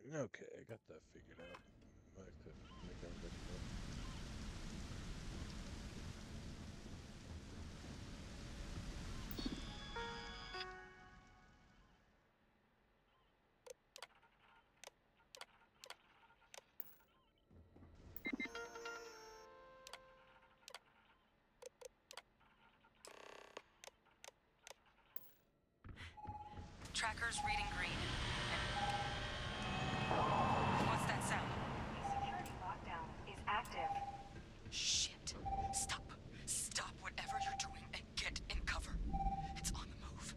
Okay, I got that figured out. I have to make everybody know. Tracker's reading green. What's that sound? The security lockdown is active. Shit. Stop. Stop whatever you're doing and get in cover. It's on the move.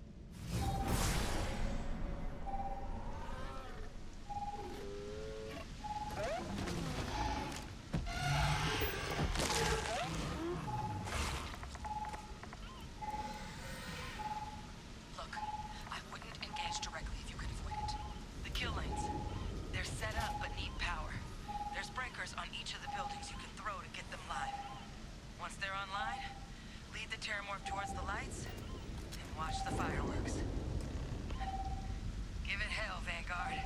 Look, I wouldn't engage directly if you could avoid it. The kill lanes. They're set up but need power. There's breakers on each of the buildings you can throw to get them live. Once they're online, lead the Terramorph towards the lights and watch the fireworks. Give it hell, Vanguard.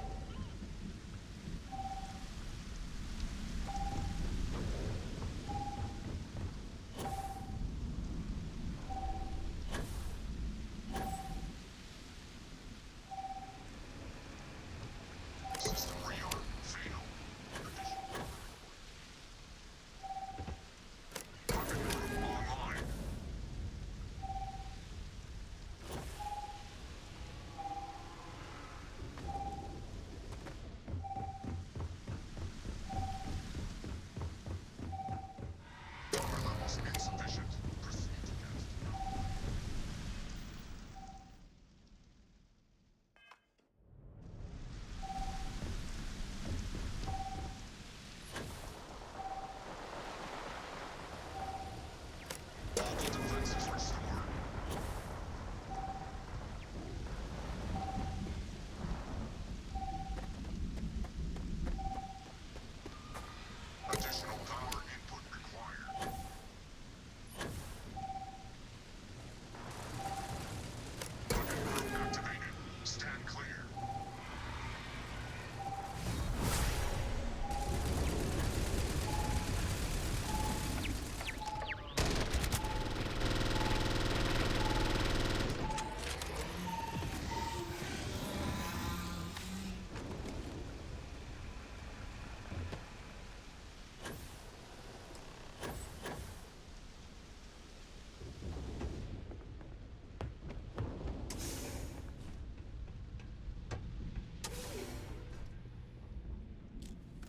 System rearm. Fail. Weapon room online. Power levels insufficient. Proceed to test. All defenses restored. Additional power input required. Weapon room activated. Stand clear.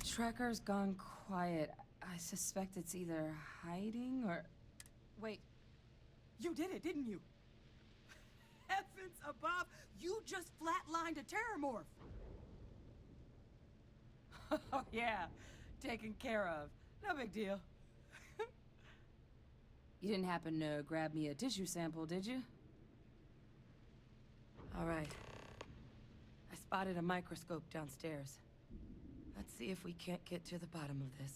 Tracker's gone quiet. I suspect it's either hiding or... Wait. You did it, didn't you? Heavens above! You just flatlined a terramorph! Oh, yeah. Taken care of. No big deal. You didn't happen to grab me a tissue sample, did you? All right. I spotted a microscope downstairs. Let's see if we can't get to the bottom of this.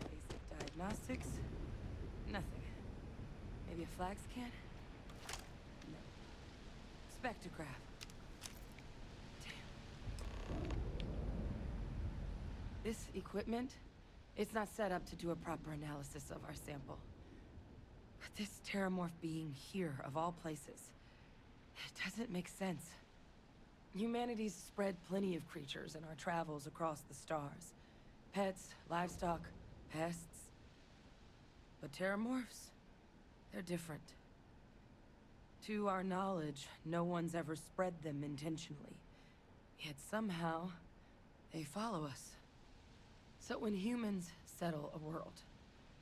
Basic diagnostics? Nothing. Maybe a flag scan? No. Spectrograph. Damn. This equipment It's not set up to do a proper analysis of our sample. But this terramorph being here, of all places, it doesn't make sense. Humanity's spread plenty of creatures in our travels across the stars. Pets, livestock, pests. But terramorphs? They're different. To our knowledge, no one's ever spread them intentionally. Yet somehow, they follow us. So when humans settle a world,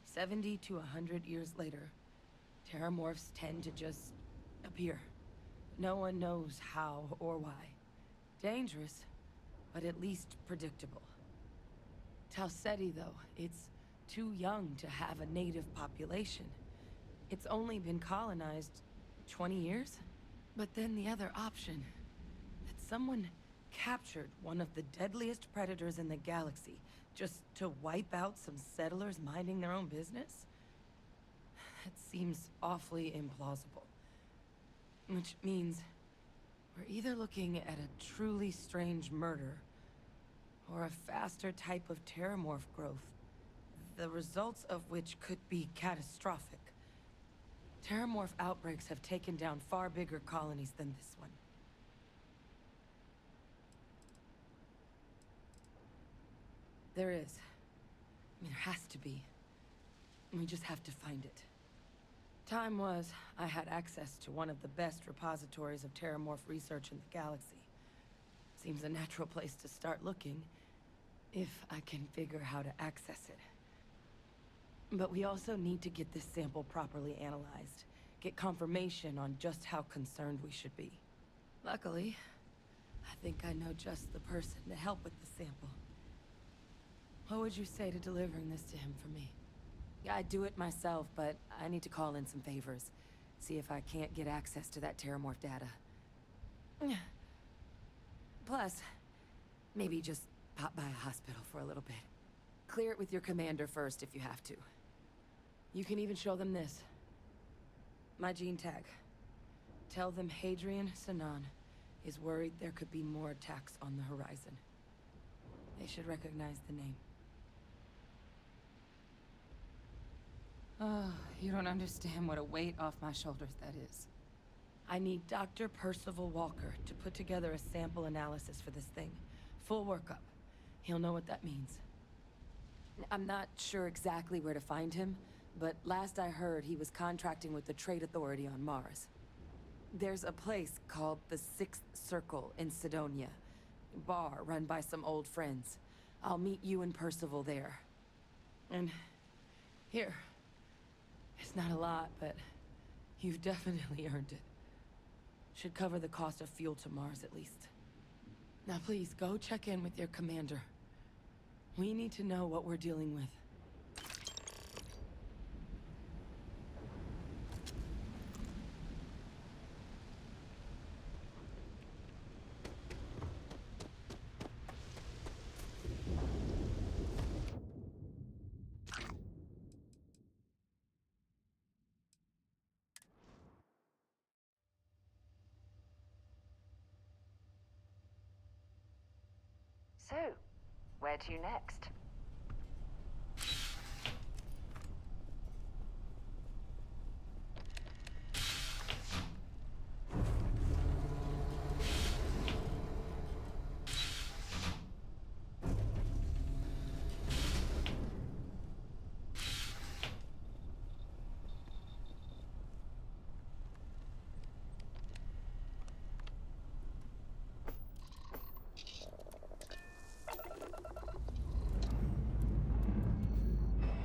70 to 100 years later, terramorphs tend to just appear. No one knows how or why. Dangerous, but at least predictable. Talseti, though, it's too young to have a native population. It's only been colonized 20 years? But then the other option, that someone captured one of the deadliest predators in the galaxy just to wipe out some settlers minding their own business? That seems awfully implausible. Which means we're either looking at a truly strange murder or a faster type of terramorph growth, the results of which could be catastrophic. Terramorph outbreaks have taken down far bigger colonies than this one. There is. I mean, there has to be. We just have to find it. Time was, I had access to one of the best repositories of terramorph research in the galaxy. Seems a natural place to start looking, if I can figure how to access it. But we also need to get this sample properly analyzed, get confirmation on just how concerned we should be. Luckily, I think I know just the person to help with the sample. What would you say to delivering this to him for me? I'd do it myself, but I need to call in some favors. See if I can't get access to that terramorph data. Plus, maybe just pop by a hospital for a little bit. Clear it with your commander first if you have to. You can even show them this. My gene tag. Tell them Hadrian Sanan is worried there could be more attacks on the horizon. They should recognize the name. Oh, you don't understand what a weight off my shoulders that is. I need Dr. Percival Walker to put together a sample analysis for this thing. Full workup. He'll know what that means. I'm not sure exactly where to find him, but last I heard he was contracting with the Trade Authority on Mars. There's a place called the Sixth Circle in Sidonia. Bar run by some old friends. I'll meet you and Percival there. And here. It's not a lot, but you've definitely earned it. Should cover the cost of fuel to Mars at least. Now please, go check in with your commander. We need to know what we're dealing with. So, where to next?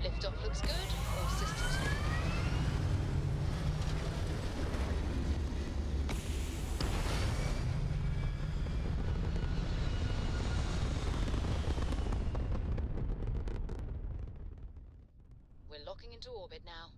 Liftoff looks good. All systems go. We're locking into orbit now.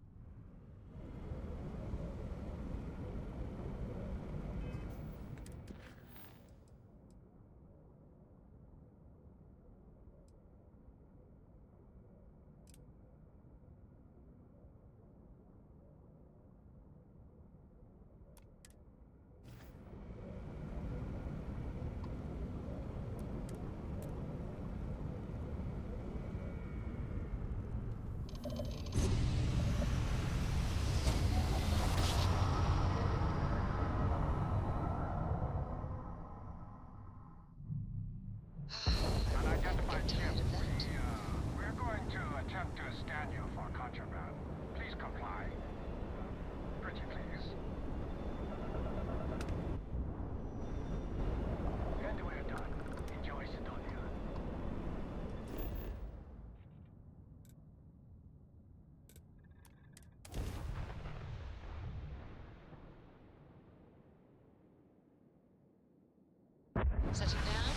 Setting down.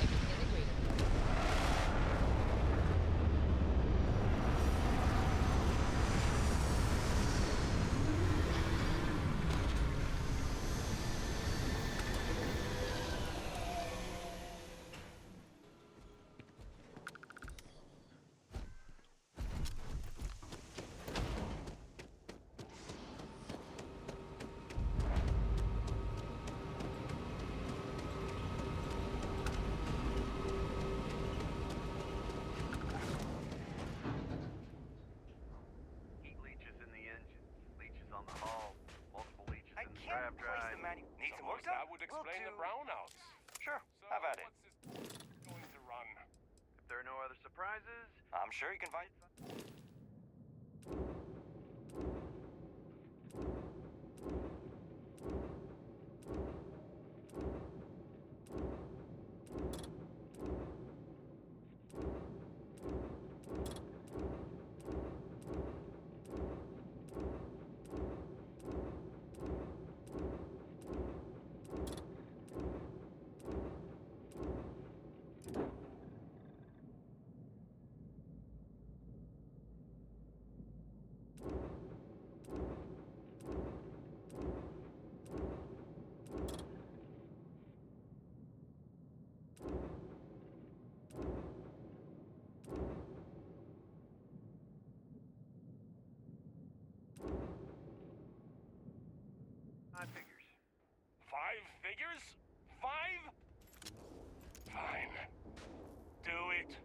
Everything is agreed upon. Heat leeches in the engines, leeches on the hull, multiple leeches I in the can't drive replace drive. the manual. Need some work Suppose done? that would explain the brownouts. Sure, So, have at it. what's this going to run? If there are no other surprises, I'm sure you can find... five figures. 5 figures? 5? Fine. Do it.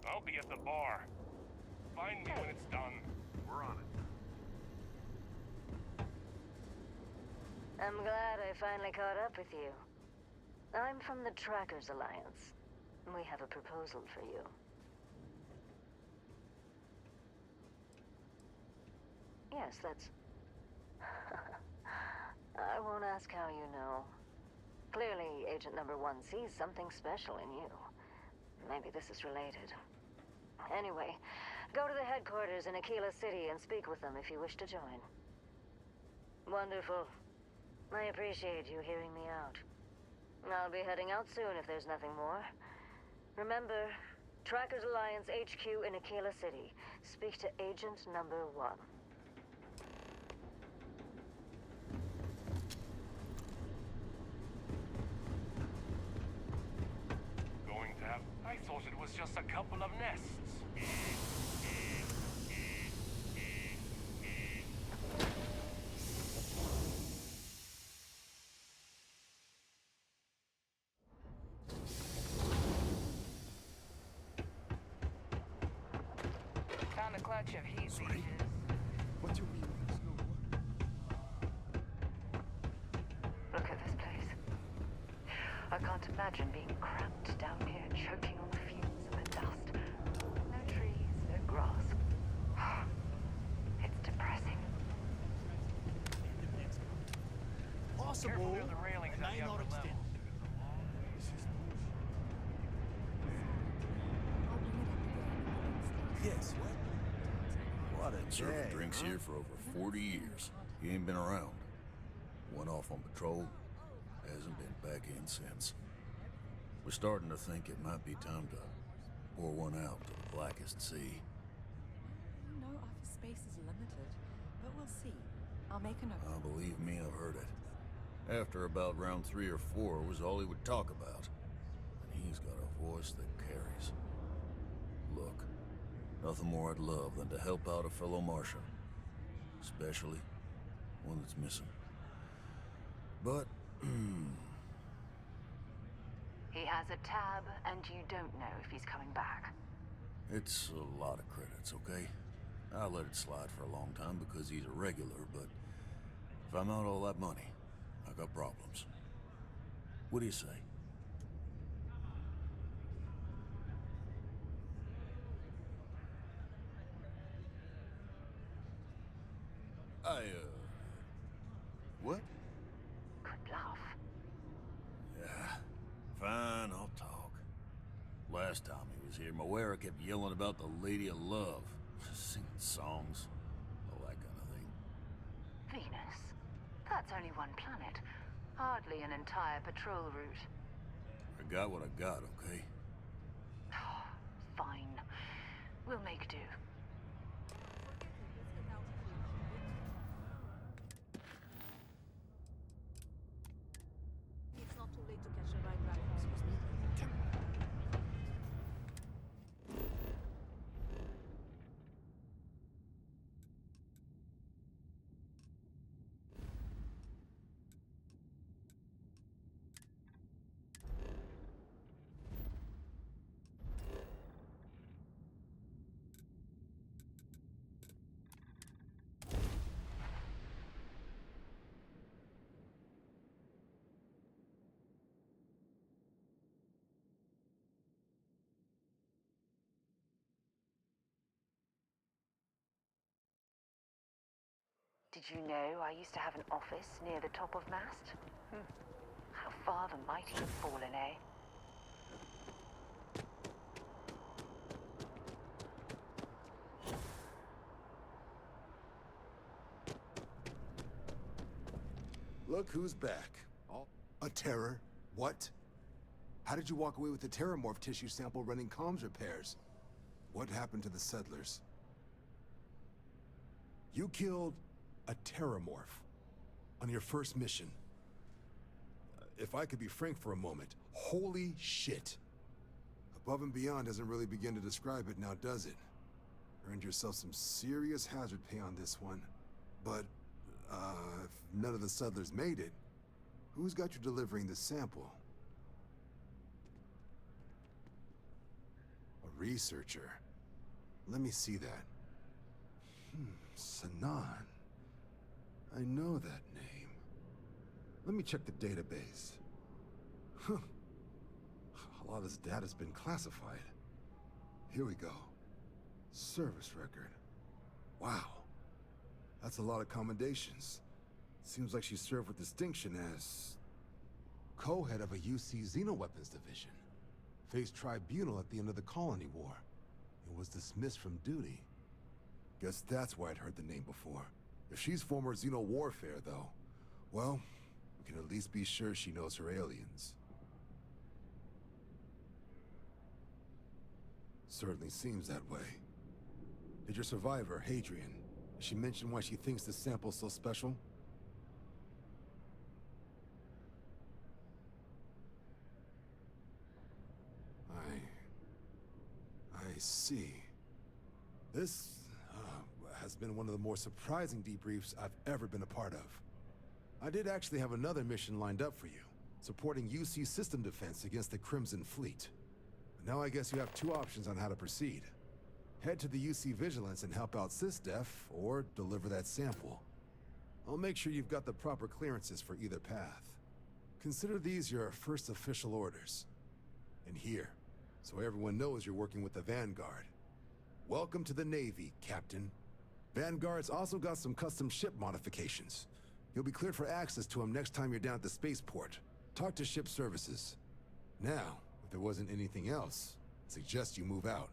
I'll be at the bar. Find me when it's done. We're on it. I'm glad I finally caught up with you. I'm from the Trackers Alliance. We have a proposal for you. Yes, that's... I won't ask how you know. Clearly, Agent Number 1 sees something special in you. Maybe this is related. Anyway, go to the headquarters in Aquila City and speak with them if you wish to join. Wonderful. I appreciate you hearing me out. I'll be heading out soon if there's nothing more. Remember, Trackers Alliance HQ in Aquila City. Speak to Agent Number 1. Going to have... I thought it was just a couple of nests. Found a clutch of heat leeches. What do you mean there's no one? Look at this place. I can't imagine being cramped down here, choking on the fumes and the dust. No trees, no grass. It's depressing. Careful near the railings on the upper level. Yes, what a Serving day, drinks huh? here for over 40 years. He ain't been around. Went off on patrol. Hasn't been back in since. We're starting to think it might be time to pour one out to the blackest sea. No, office space is limited, but we'll see. I'll make a note. Believe me, I've heard it. After about round 3 or 4 was all he would talk about. And he's got a voice that carries. Look, nothing more I'd love than to help out a fellow Martian. Especially one that's missing. But, He has a tab, and you don't know if he's coming back. it's a lot of credits, okay? I let it slide for a long time because he's a regular, but if I'm out all that money, I got problems. What do you say? What? Good bluff. Yeah, fine, I'll talk. Last time he was here, Moira kept yelling about the Lady of Love, singing songs, all that kind of thing. Venus. That's only one planet. Hardly an entire patrol route. I got what I got, okay? Fine. We'll make do. It's not too late to catch a ride back. Excuse me. Did you know I used to have an office near the top of Mast? How far the mighty have fallen, eh? Look who's back. Oh, a terror? What? How did you walk away with the terramorph tissue sample running comms repairs? What happened to the settlers? You killed a terramorph on your first mission. If I could be frank for a moment, holy shit. Above and beyond doesn't really begin to describe it now, does it? Earned yourself some serious hazard pay on this one. But, if none of the settlers made it, who's got you delivering the sample? A researcher. Let me see that. Sanan. I know that name. Let me check the database. Huh. A lot of this data's been classified. Here we go. Service record. Wow. That's a lot of commendations. Seems like she served with distinction as co-head of a UC Xenoweapons division. Faced tribunal at the end of the Colony War. And was dismissed from duty. Guess that's why I'd heard the name before. If she's former Xeno warfare, though, well, we can at least be sure she knows her aliens. Certainly seems that way. Did your survivor, Hadrian, she mention why she thinks this sample's so special? I see. This has been one of the more surprising debriefs I've ever been a part of. I did actually have another mission lined up for you, supporting UC system defense against the Crimson Fleet. But now I guess you have two options on how to proceed. Head to the UC Vigilance and help out SysDef, or deliver that sample. I'll make sure you've got the proper clearances for either path. Consider these your first official orders. And here, so everyone knows you're working with the Vanguard. Welcome to the Navy, Captain. Vanguard's also got some custom ship modifications. You'll be cleared for access to them next time you're down at the spaceport. Talk to ship services. Now, if there wasn't anything else, I suggest you move out.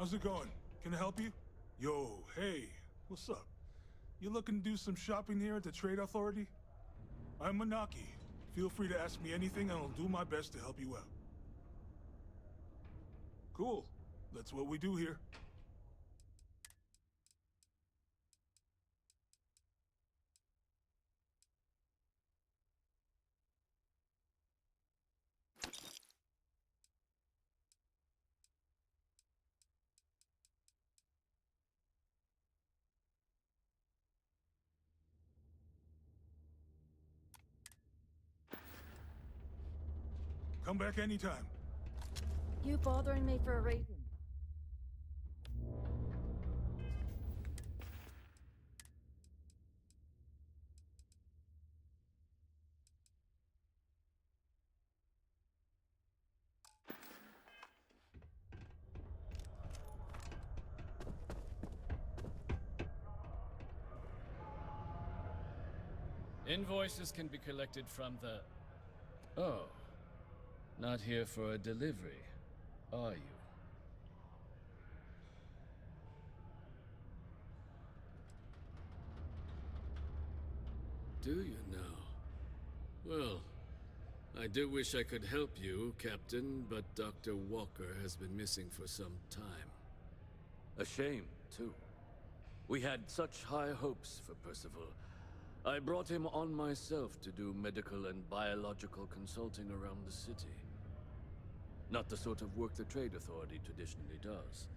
How's it going? Can I help you? Yo, hey, what's up? You looking to do some shopping here at the Trade Authority? I'm Manaki. Feel free to ask me anything and I'll do my best to help you out. Cool. That's what we do here. Come back anytime. You bothering me for a reason? Invoices can be collected from the... Oh. Not here for a delivery, are you? Do you now? Well, I do wish I could help you, Captain, but Dr. Walker has been missing for some time. A shame, too. We had such high hopes for Percival. I brought him on myself to do medical and biological consulting around the city. Not the sort of work the Trade Authority traditionally does.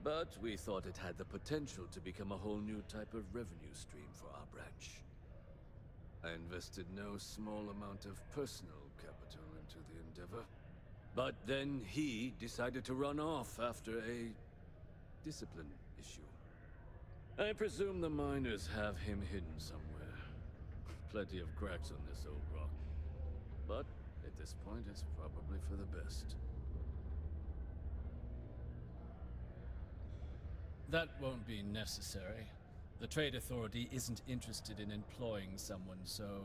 But we thought it had the potential to become a whole new type of revenue stream for our branch. I invested no small amount of personal capital into the endeavor. But then he decided to run off after a discipline issue. I presume the miners have him hidden somewhere. Plenty of cracks on this old rock. But at this point, it's probably for the best. That won't be necessary. The Trade Authority isn't interested in employing someone so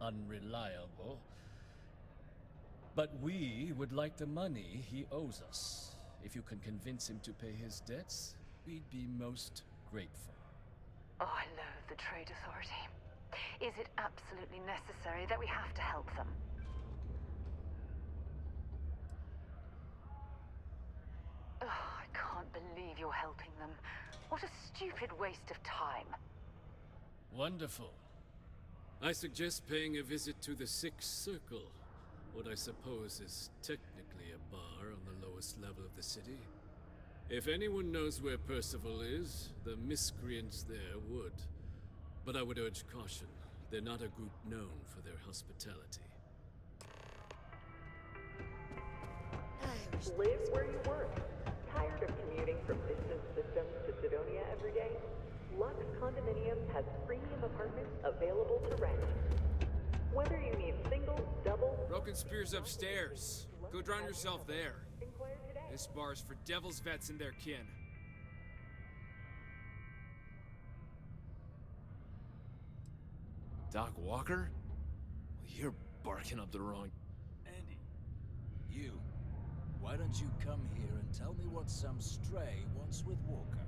unreliable. But we would like the money he owes us. If you can convince him to pay his debts, we'd be most grateful. Oh, I loathe the Trade Authority. Is it absolutely necessary that we have to help them? Oh, I can't believe you're helping them. What a stupid waste of time. Wonderful. I suggest paying a visit to the Sixth Circle, what I suppose is technically a bar on the lowest level of the city. If anyone knows where Percival is, the miscreants there would. But I would urge caution. They're not a group known for their hospitality. Live where you work. Tired of commuting from distant systems to Sidonia every day? Lux Condominiums has premium apartments available to rent. Whether you need single, double... Broken Spear's upstairs. Go drown yourself there. This bar's for Devil's Vets and their kin. Doc Walker? Well, you're barking up the wrong... Andy, you. Why don't you come here and tell me what some stray wants with Walker?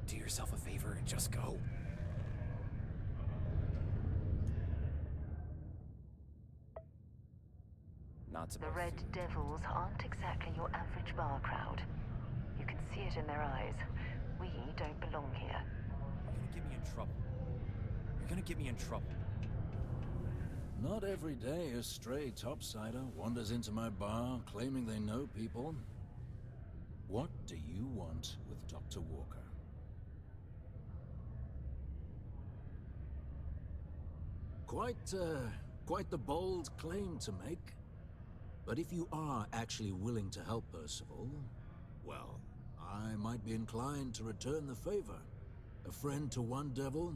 Do yourself a favor and just go. Not The Red Devils aren't exactly your average bar crowd. You can see it in their eyes. We don't belong here. You're gonna get me in trouble. You're gonna get me in trouble. Not every day a stray topsider wanders into my bar claiming they know people. What do you want with Dr. Walker? Quite the bold claim to make. But if you are actually willing to help Percival, well, I might be inclined to return the favor. A friend to one devil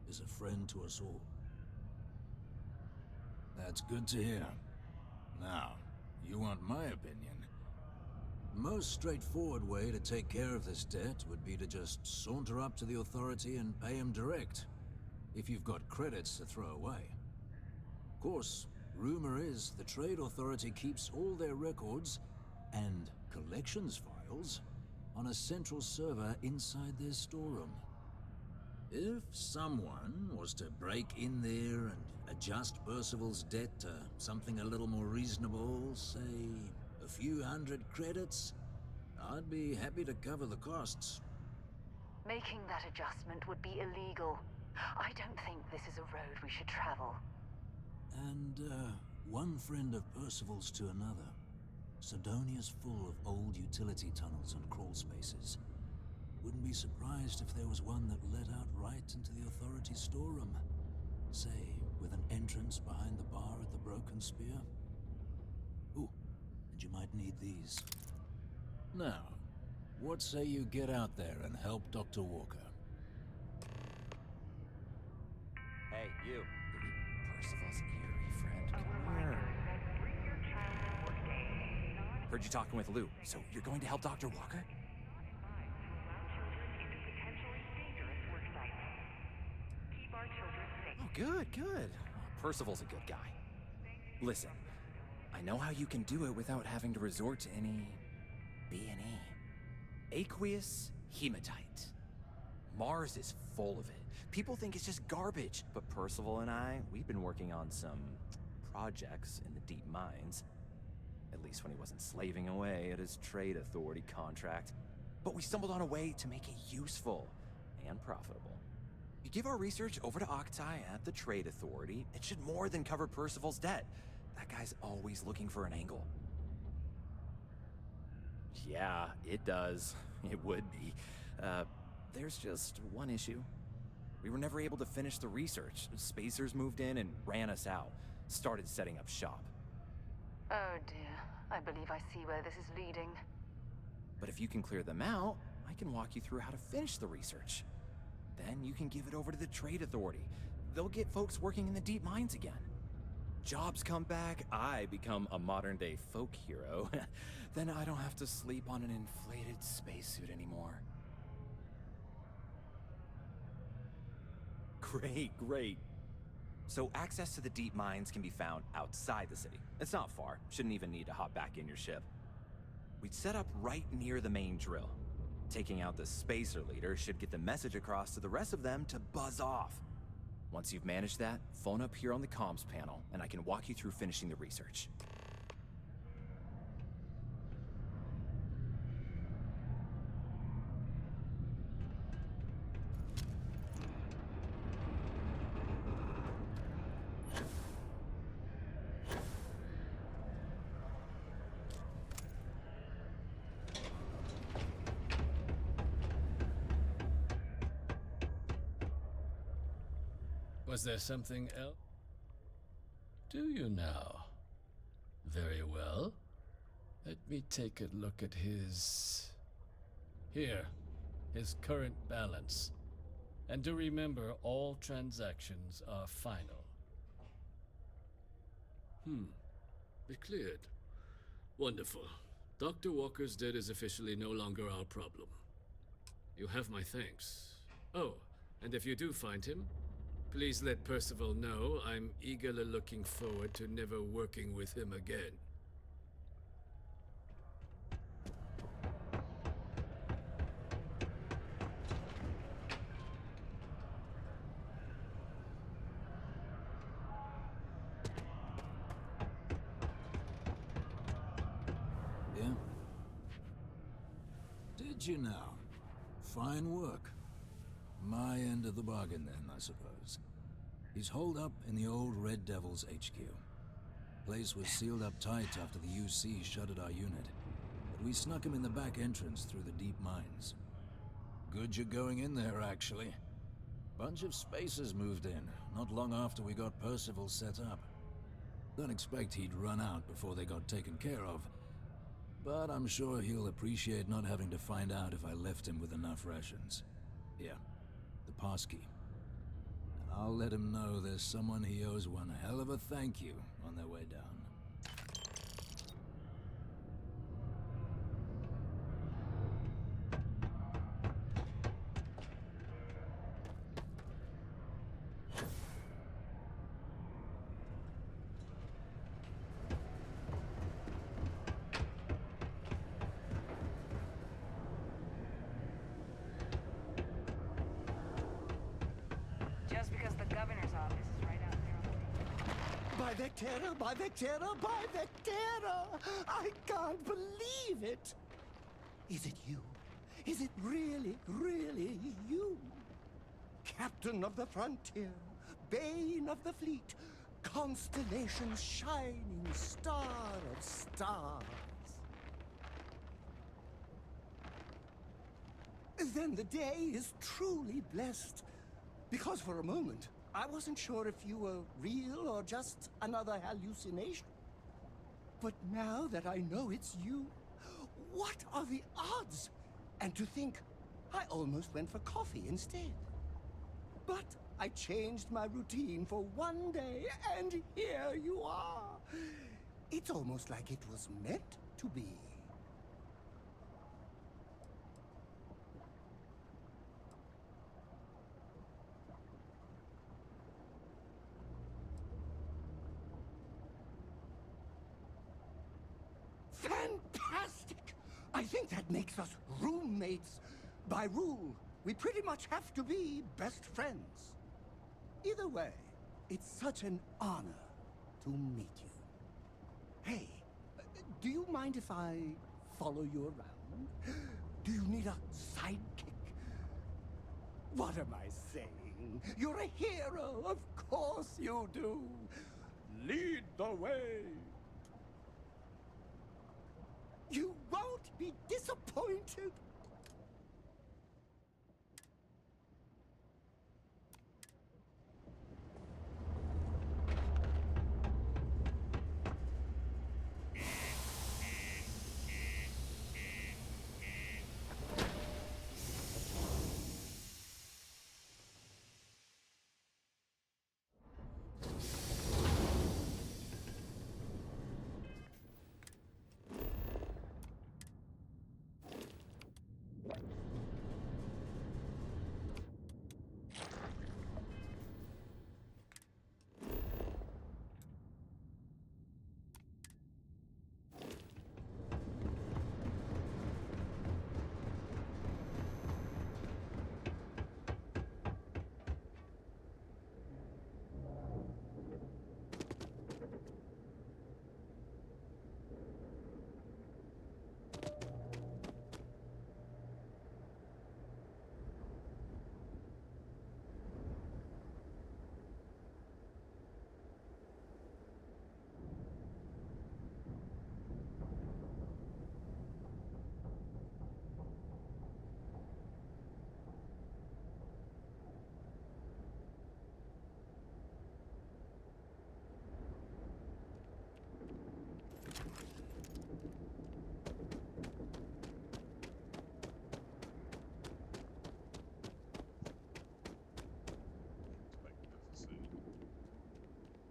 is a friend to us all. That's good to hear. Now, you want my opinion? Most straightforward way to take care of this debt would be to just saunter up to the authority and pay him direct, if you've got credits to throw away. Of course, rumor is the Trade Authority keeps all their records and collections files on a central server inside their storeroom. If someone was to break in there and adjust Percival's debt to something a little more reasonable, say a few hundred credits, I'd be happy to cover the costs. Making that adjustment would be illegal. I don't think this is a road we should travel. And, one friend of Percival's to another. Sidonia's full of old utility tunnels and crawl spaces. Wouldn't be surprised if there was one that led out right into the authority's storeroom. Say, with an entrance behind the bar at the Broken Spear. Ooh, and you might need these. Now, what say you get out there and help Dr. Walker? Hey, you. Percival's eerie friend, come here. Heard you talking with Lou, so you're going to help Dr. Walker? Oh, good, good. Percival's a good guy. Listen, I know how you can do it without having to resort to any B&E. Aqueous hematite. Mars is full of it. People think it's just garbage, but Percival and I, we've been working on some projects in the deep mines. At least when he wasn't slaving away at his Trade Authority contract. But we stumbled on a way to make it useful and profitable. You give our research over to Octai at the Trade Authority, it should more than cover Percival's debt. That guy's always looking for an angle. Yeah, it does. It would be. There's just one issue. We were never able to finish the research. Spacers moved in and ran us out. Started setting up shop. Oh dear. I believe I see where this is leading. But if you can clear them out, I can walk you through how to finish the research. Then you can give it over to the Trade Authority. They'll get folks working in the deep mines again. Jobs come back, I become a modern-day folk hero. Then I don't have to sleep on an inflated spacesuit anymore. Great, great. So access to the deep mines can be found outside the city. It's not far. Shouldn't even need to hop back in your ship. We'd set up right near the main drill. Taking out the spacer leader should get the message across to the rest of them to buzz off. Once you've managed that, phone up here on the comms panel, and I can walk you through finishing the research. Was there something else? Do you now? Very well. Let me take a look at his... Here, his current balance. And do remember, all transactions are final. Be cleared. Wonderful. Dr. Walker's debt is officially no longer our problem. You have my thanks. Oh, and if you do find him, please let Percival know I'm eagerly looking forward to never working with him again. Yeah? Did you now? Fine work. My end of the bargain then, I suppose. He's holed up in the old Red Devil's HQ. Place was sealed up tight after the UC shuttered our unit, but we snuck him in the back entrance through the deep mines. Good you're going in there, actually. Bunch of spacers moved in, not long after we got Percival set up. Don't expect he'd run out before they got taken care of, but I'm sure he'll appreciate not having to find out if I left him with enough rations. Here, the passkey. And I'll let him know there's someone he owes one hell of a thank you on their way down. governor's office is right out there on the By Vectera, by Vectera, by Vectera! I can't believe it! Is it you? Is it really, really you? Captain of the frontier, bane of the fleet, constellation's shining star of stars. Then the day is truly blessed. Because for a moment, I wasn't sure if you were real or just another hallucination. But now that I know it's you, what are the odds? And to think, I almost went for coffee instead. But I changed my routine for one day, and here you are. It's almost like it was meant to be. Fantastic! I think that makes us roommates. By rule, we pretty much have to be best friends. Either way, it's such an honor to meet you. Hey, do you mind if I follow you around? Do you need a sidekick? What am I saying? You're a hero, of course you do. Lead the way. You won't be disappointed.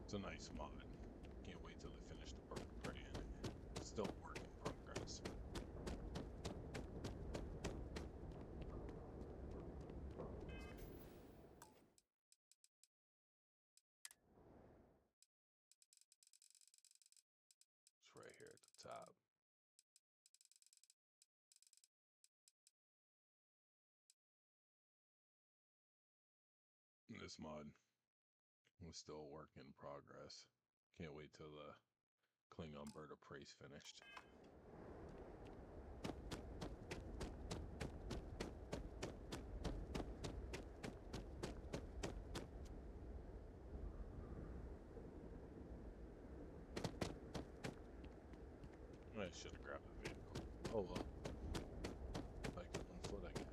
It's a nice mod. Can't wait till they finish the work right in it. Still a work in progress. It's right here at the top. This mod was still a work in progress. Can't wait till the Klingon bird of prey's finished. I should have grabbed the vehicle. Oh well. Like on foot, I guess.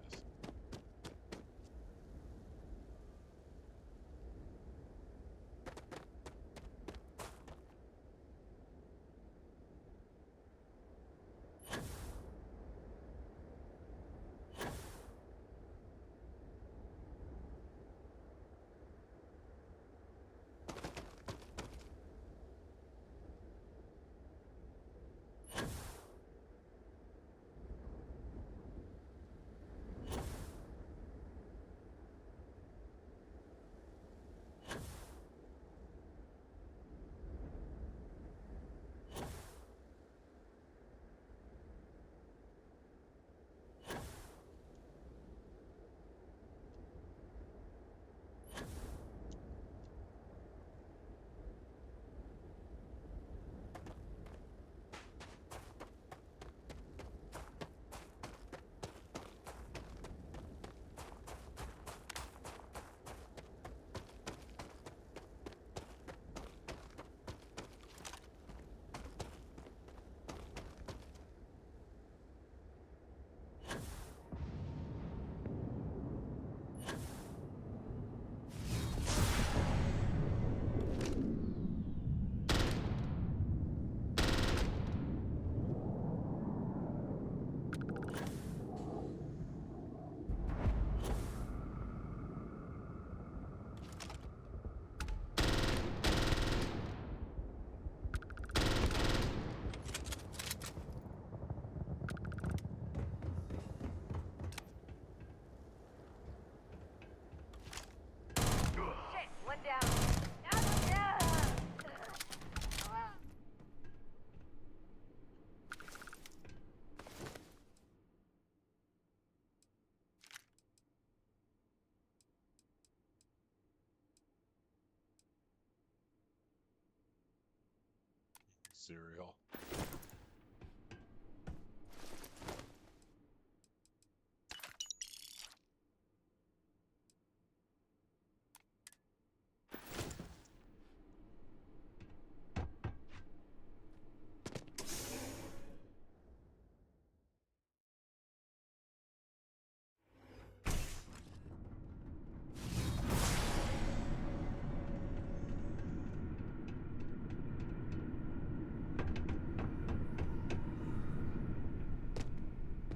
cereal.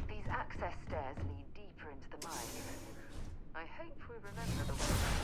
These access stairs lead deeper into the mines. I hope we remember the way.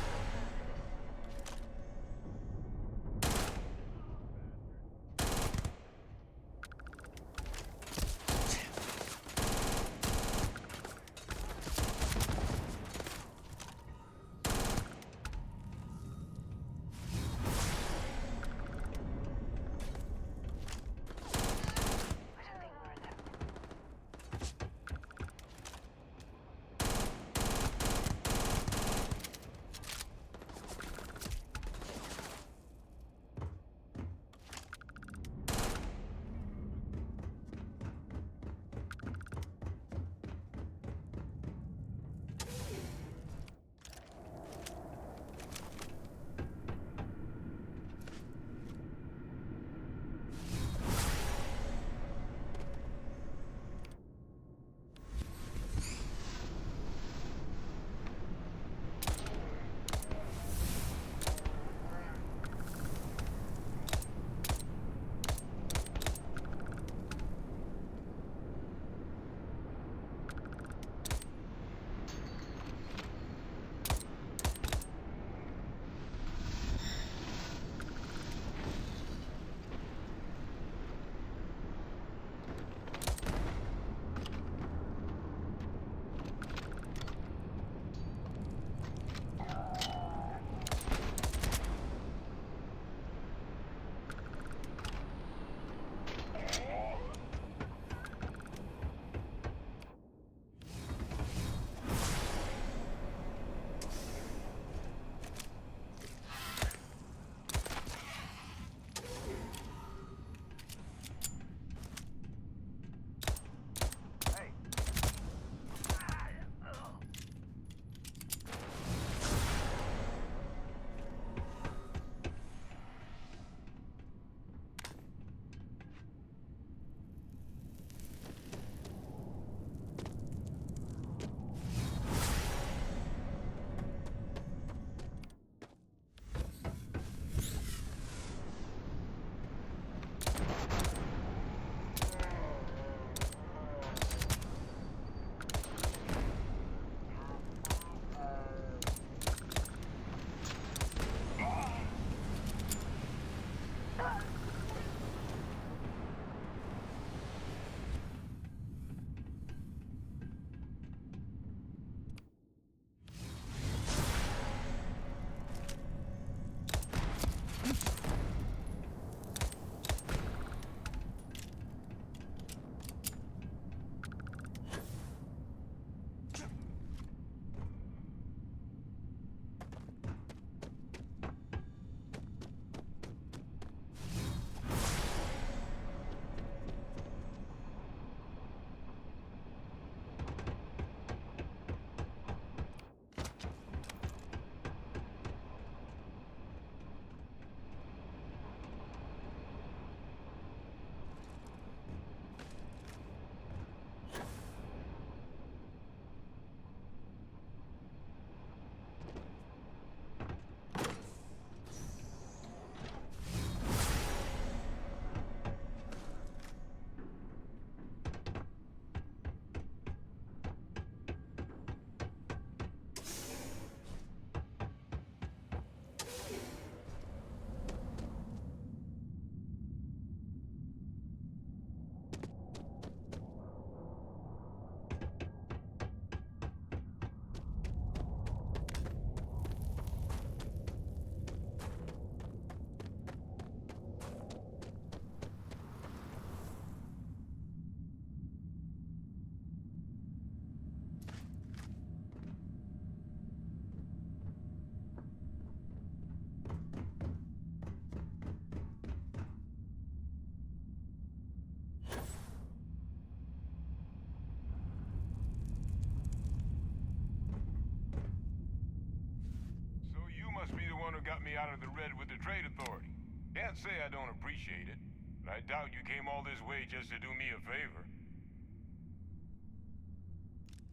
got me out of the red with the Trade Authority. Can't say I don't appreciate it, but I doubt you came all this way just to do me a favor.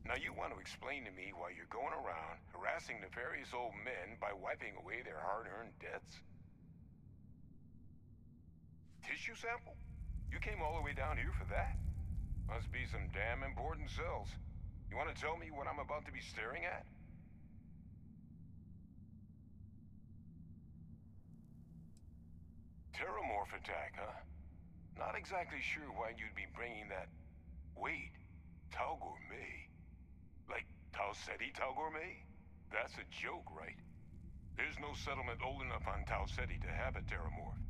Now you want to explain to me why you're going around harassing nefarious old men by wiping away their hard-earned debts? Tissue sample? You came all the way down here for that? Must be some damn important cells. You want to tell me what I'm about to be staring at? Terramorph attack, huh? Not exactly sure why you'd be bringing that... Wait, Tau Gourmet? Like Tau Ceti Tau Gourmet? That's a joke, right? There's no settlement old enough on Tau Ceti to have a Terramorph.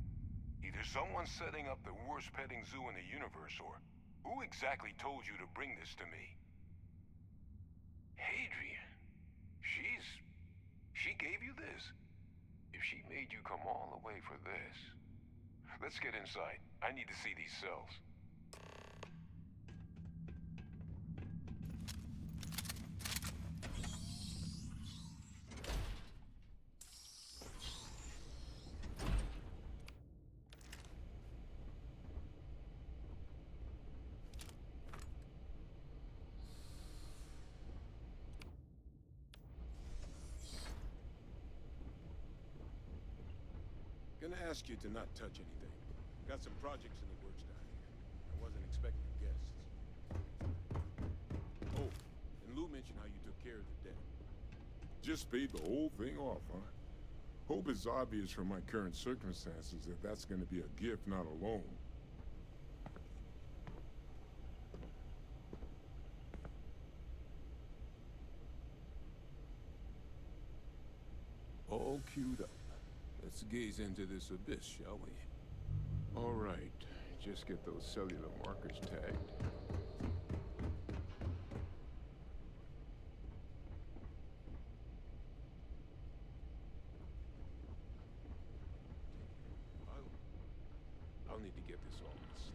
Either someone's setting up the worst petting zoo in the universe, or who exactly told you to bring this to me? Hadrian. She gave you this? If she made you come all the way for this... Let's get inside. I need to see these cells. Gonna ask you to not touch anything. Got some projects in the works down here. I wasn't expecting guests. Oh, and Lou mentioned how you took care of the debt. Just paid the whole thing off, huh? Hope it's obvious from my current circumstances that that's gonna be a gift, not a loan. All queued up. Let's gaze into this abyss, shall we? All right, just get those cellular markers tagged. I'll need to get this all in sleep.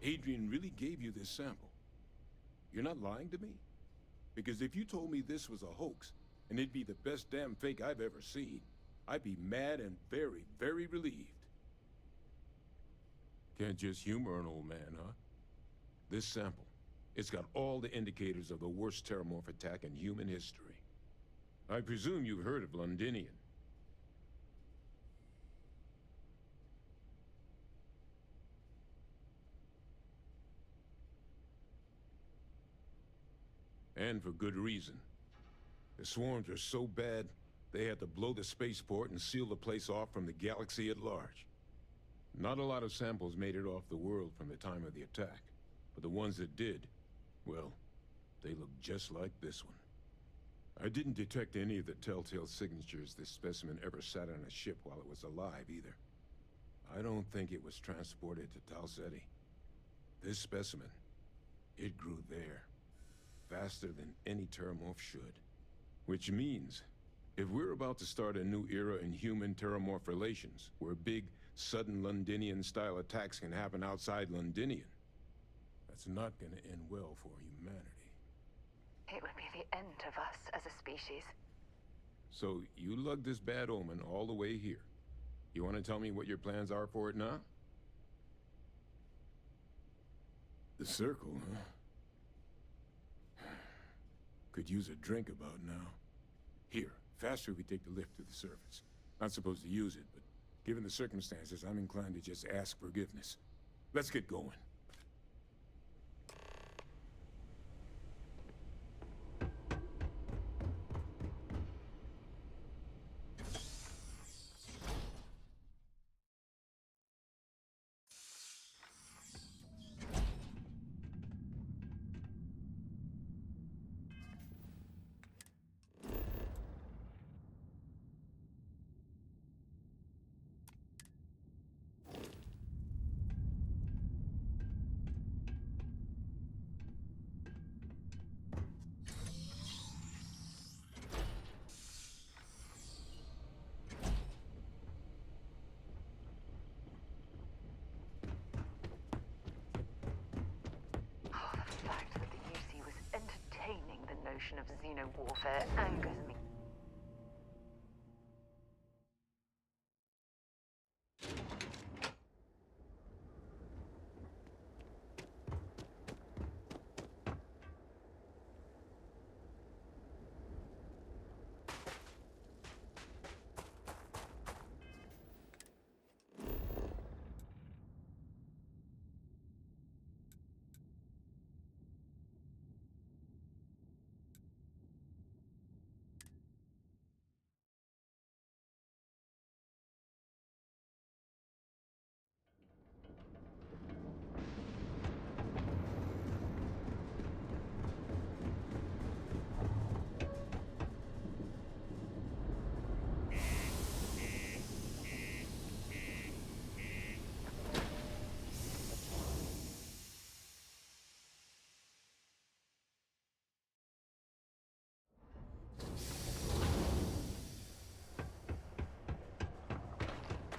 Adrian really gave you this sample. You're not lying to me? Because if you told me this was a hoax, and it'd be the best damn fake I've ever seen, I'd be mad and very, very relieved. Can't just humor an old man, huh? This sample, it's got all the indicators of the worst Terramorph attack in human history. I presume you've heard of Londinian. And for good reason. The swarms are so bad, they had to blow the spaceport and seal the place off from the galaxy at large. Not a lot of samples made it off the world from the time of the attack, but the ones that did, well, they look just like this one. I didn't detect any of the telltale signatures this specimen ever sat on a ship while it was alive, either. I don't think it was transported to Tau Ceti. This specimen, it grew there. Faster than any Terramorph should. Which means, if we're about to start a new era in human-Terramorph relations, where big, sudden Londinian-style attacks can happen outside Londinian, that's not gonna end well for humanity. It would be the end of us as a species. So, you lugged this bad omen all the way here. You want to tell me what your plans are for it now? The circle, huh? Could use a drink about now. Here, faster we take the lift to the surface. Not supposed to use it, but given the circumstances, I'm inclined to just ask forgiveness. Let's get going. notion of xeno-warfare angers me.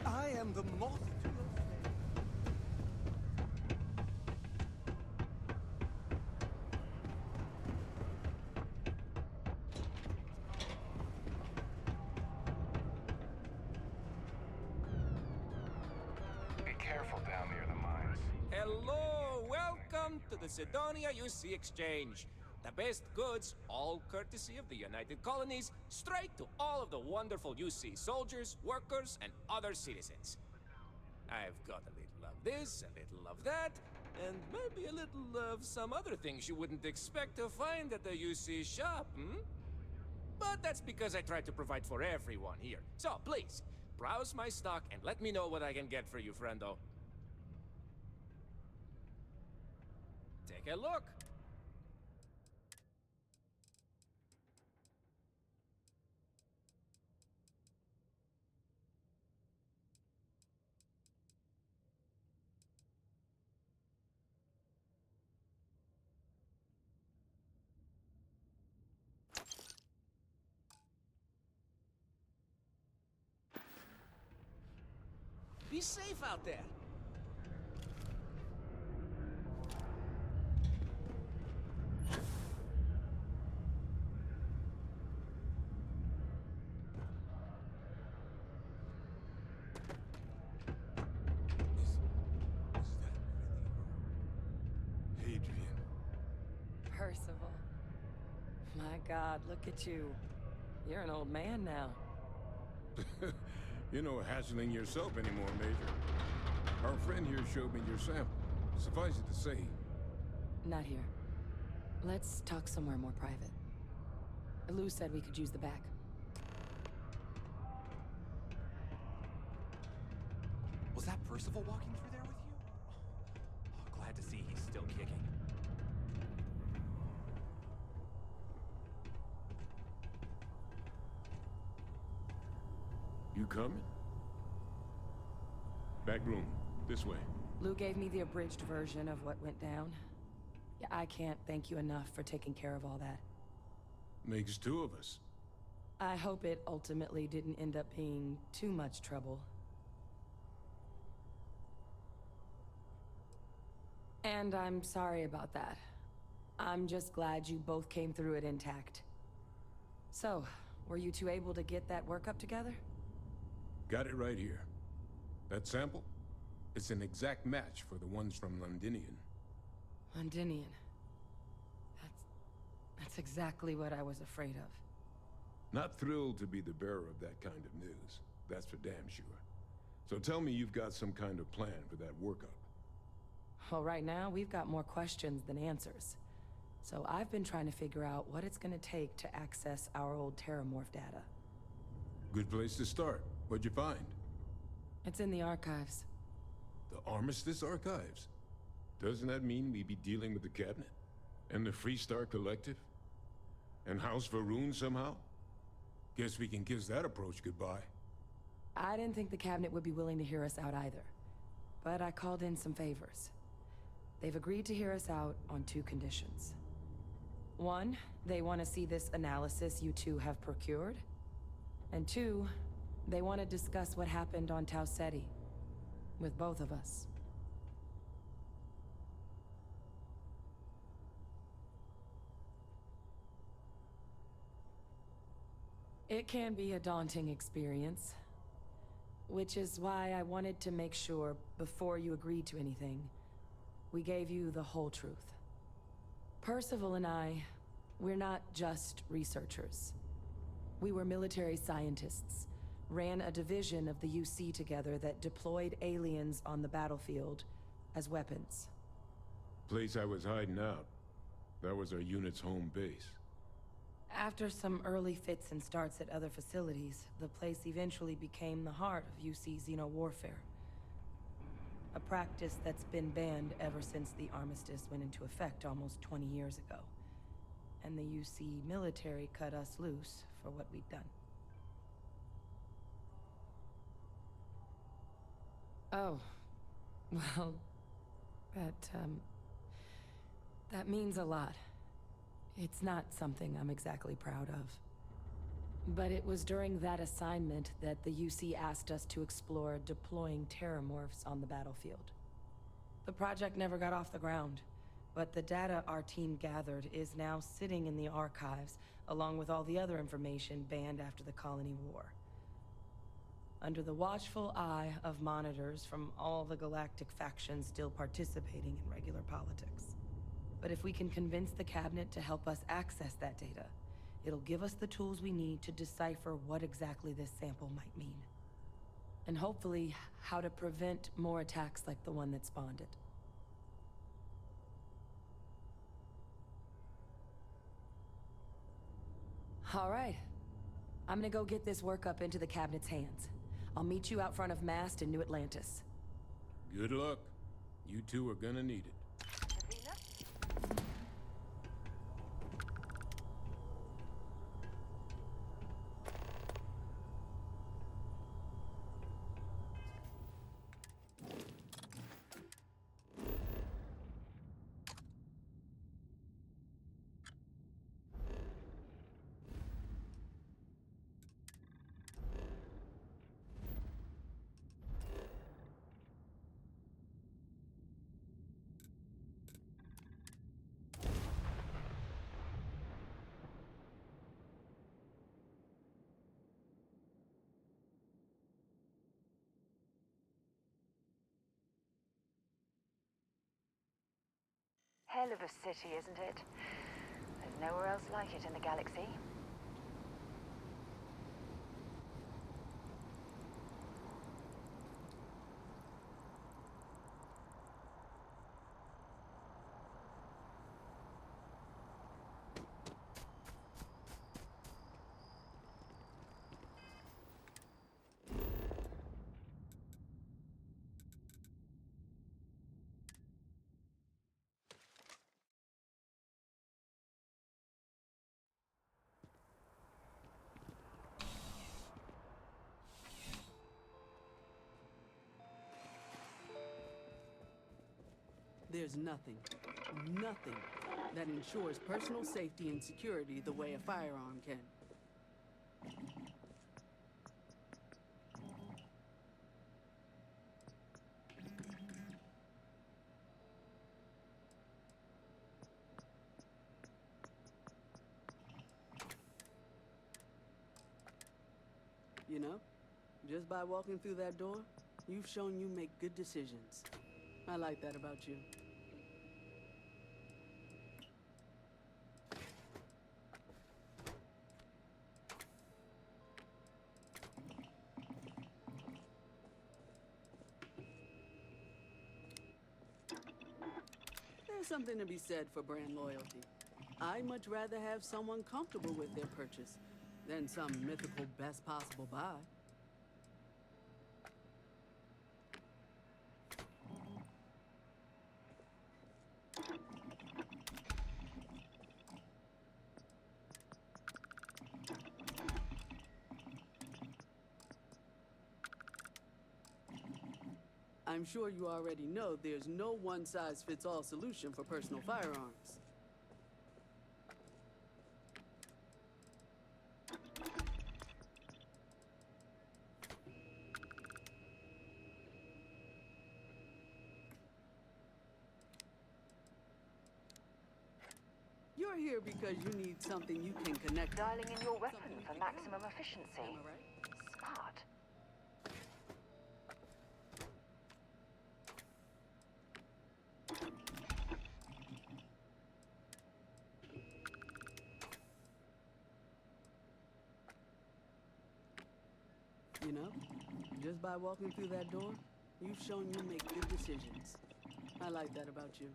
I am the moth to your flame. Be careful down near the mines. Hello, welcome to the Sidonia UC Exchange. The best goods, all courtesy of the United Colonies, straight to all of the wonderful UC soldiers, workers, and other citizens. I've got a little of this, a little of that, and maybe a little of some other things you wouldn't expect to find at the UC shop, But that's because I try to provide for everyone here. So please, browse my stock and let me know what I can get for you, friendo. Take a look. Be safe out there. Adrian. Percival. My God, look at you. You're an old man now. You're no hatchling yourself anymore, Major. Our friend here showed me your sample. Suffice it to say... Not here. Let's talk somewhere more private. Lou said we could use the back. Was that Percival walking through there with you? Oh, glad to see he's still kicking. You coming? Back room. This way. Lou gave me the abridged version of what went down. Yeah, I can't thank you enough for taking care of all that. Makes two of us. I hope it ultimately didn't end up being too much trouble. And I'm sorry about that. I'm just glad you both came through it intact. So, were you two able to get that workup together? Got it right here. That sample? It's an exact match for the ones from Londinian. Londinian. That's exactly what I was afraid of. Not thrilled to be the bearer of that kind of news. That's for damn sure. So tell me you've got some kind of plan for that workup. Well, right now, we've got more questions than answers. So I've been trying to figure out what it's gonna take to access our old Terramorph data. Good place to start. What'd you find? It's in the archives. The Armistice Archives? Doesn't that mean we'd be dealing with the Cabinet? And the Freestar Collective? And House Varun somehow? Guess we can kiss that approach goodbye. I didn't think the Cabinet would be willing to hear us out either. But I called in some favors. They've agreed to hear us out on two conditions. One, they want to see this analysis you two have procured. And two, they want to discuss what happened on Tau Ceti. With both of us. It can be a daunting experience. Which is why I wanted to make sure, before you agreed to anything, we gave you the whole truth. Percival and I, we're not just researchers. We were military scientists, ran a division of the UC together that deployed aliens on the battlefield as weapons. Place I was hiding out. That was our unit's home base. After some early fits and starts at other facilities, the place eventually became the heart of UC xeno-warfare. A practice that's been banned ever since the armistice went into effect almost 20 years ago. And the UC military cut us loose for what we'd done. Oh, well, that means a lot. It's not something I'm exactly proud of. But it was during that assignment that the UC asked us to explore deploying terramorphs on the battlefield. The project never got off the ground, but the data our team gathered is now sitting in the archives, along with all the other information banned after the Colony War. Under the watchful eye of monitors from all the galactic factions still participating in regular politics. But if we can convince the cabinet to help us access that data, it'll give us the tools we need to decipher what exactly this sample might mean. And hopefully, how to prevent more attacks like the one that spawned it. All right. I'm gonna go get this work up into the cabinet's hands. I'll meet you out front of Mast in New Atlantis. Good luck. You two are gonna need it. Hell of a city, isn't it? There's nowhere else like it in the galaxy. There's nothing that ensures personal safety and security the way a firearm can. You know, just by walking through that door, you've shown you make good decisions. I like that about you. There's something to be said for brand loyalty. I'd much rather have someone comfortable with their purchase than some mythical best possible buy. I'm sure you already know there's no one-size-fits-all solution for personal firearms. You're here because you need something you can connect. Dialing in your weapon for maximum efficiency. Am I right? Smart. You know, just by walking through that door, you've shown you make good decisions. I like that about you.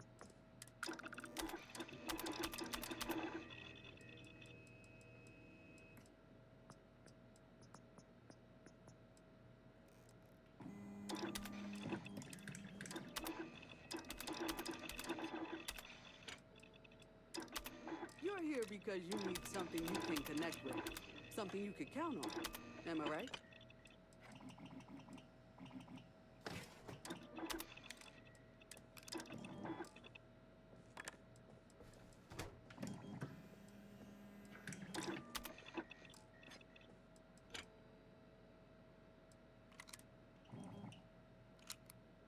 You're here because you need something you can connect with. Something you could count on. Am I right?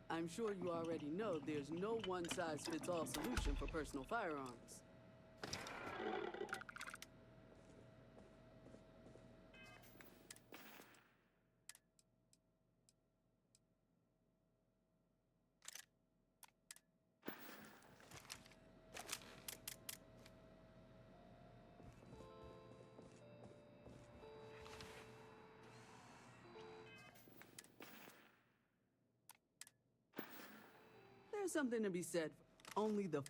I'm sure you already know there's no one-size-fits-all solution for personal firearms. There's something to be said for only the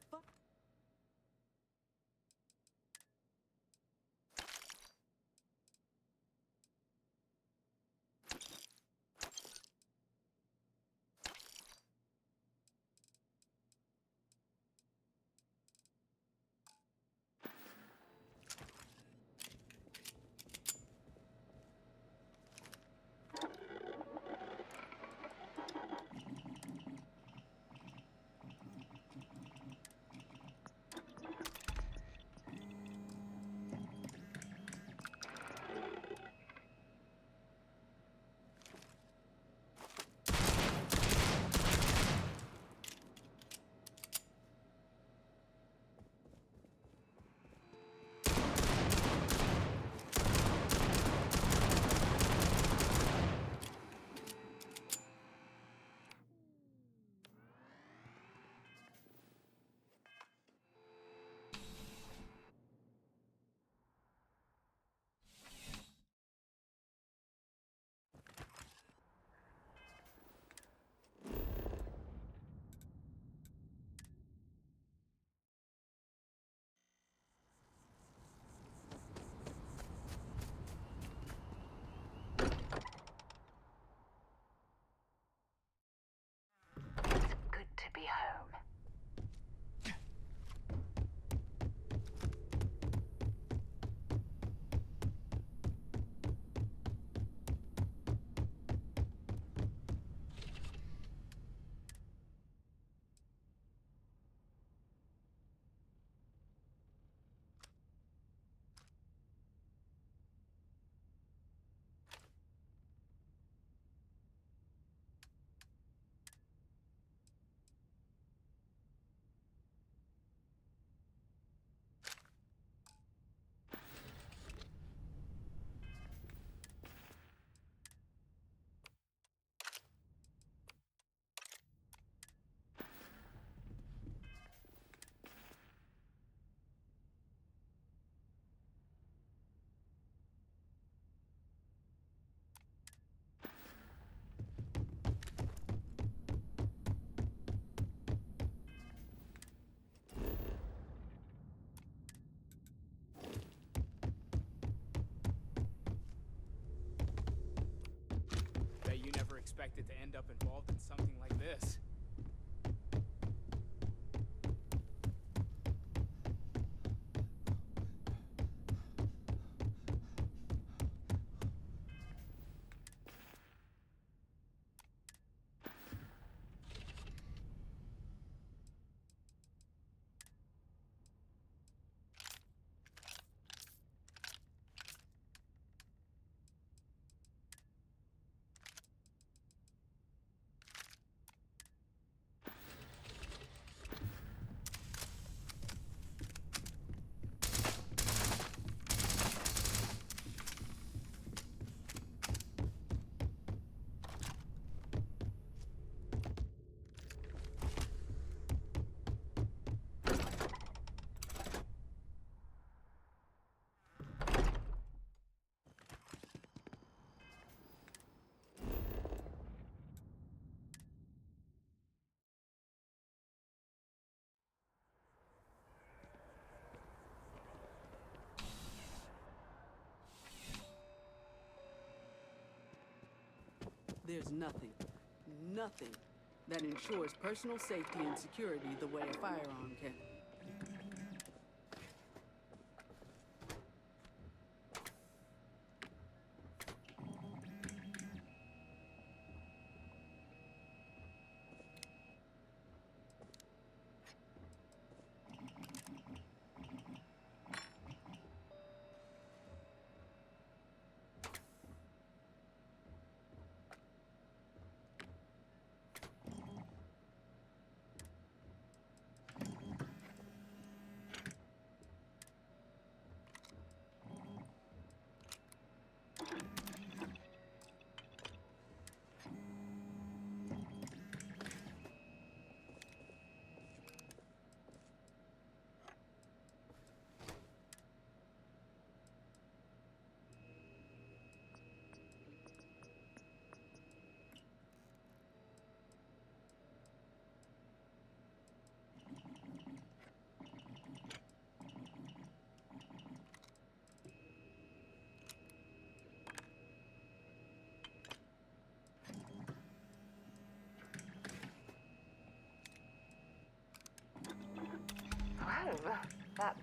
Good to be home. Bet you never expected to end up involved in something like this. there's nothing that ensures personal safety and security the way a firearm can. Well, that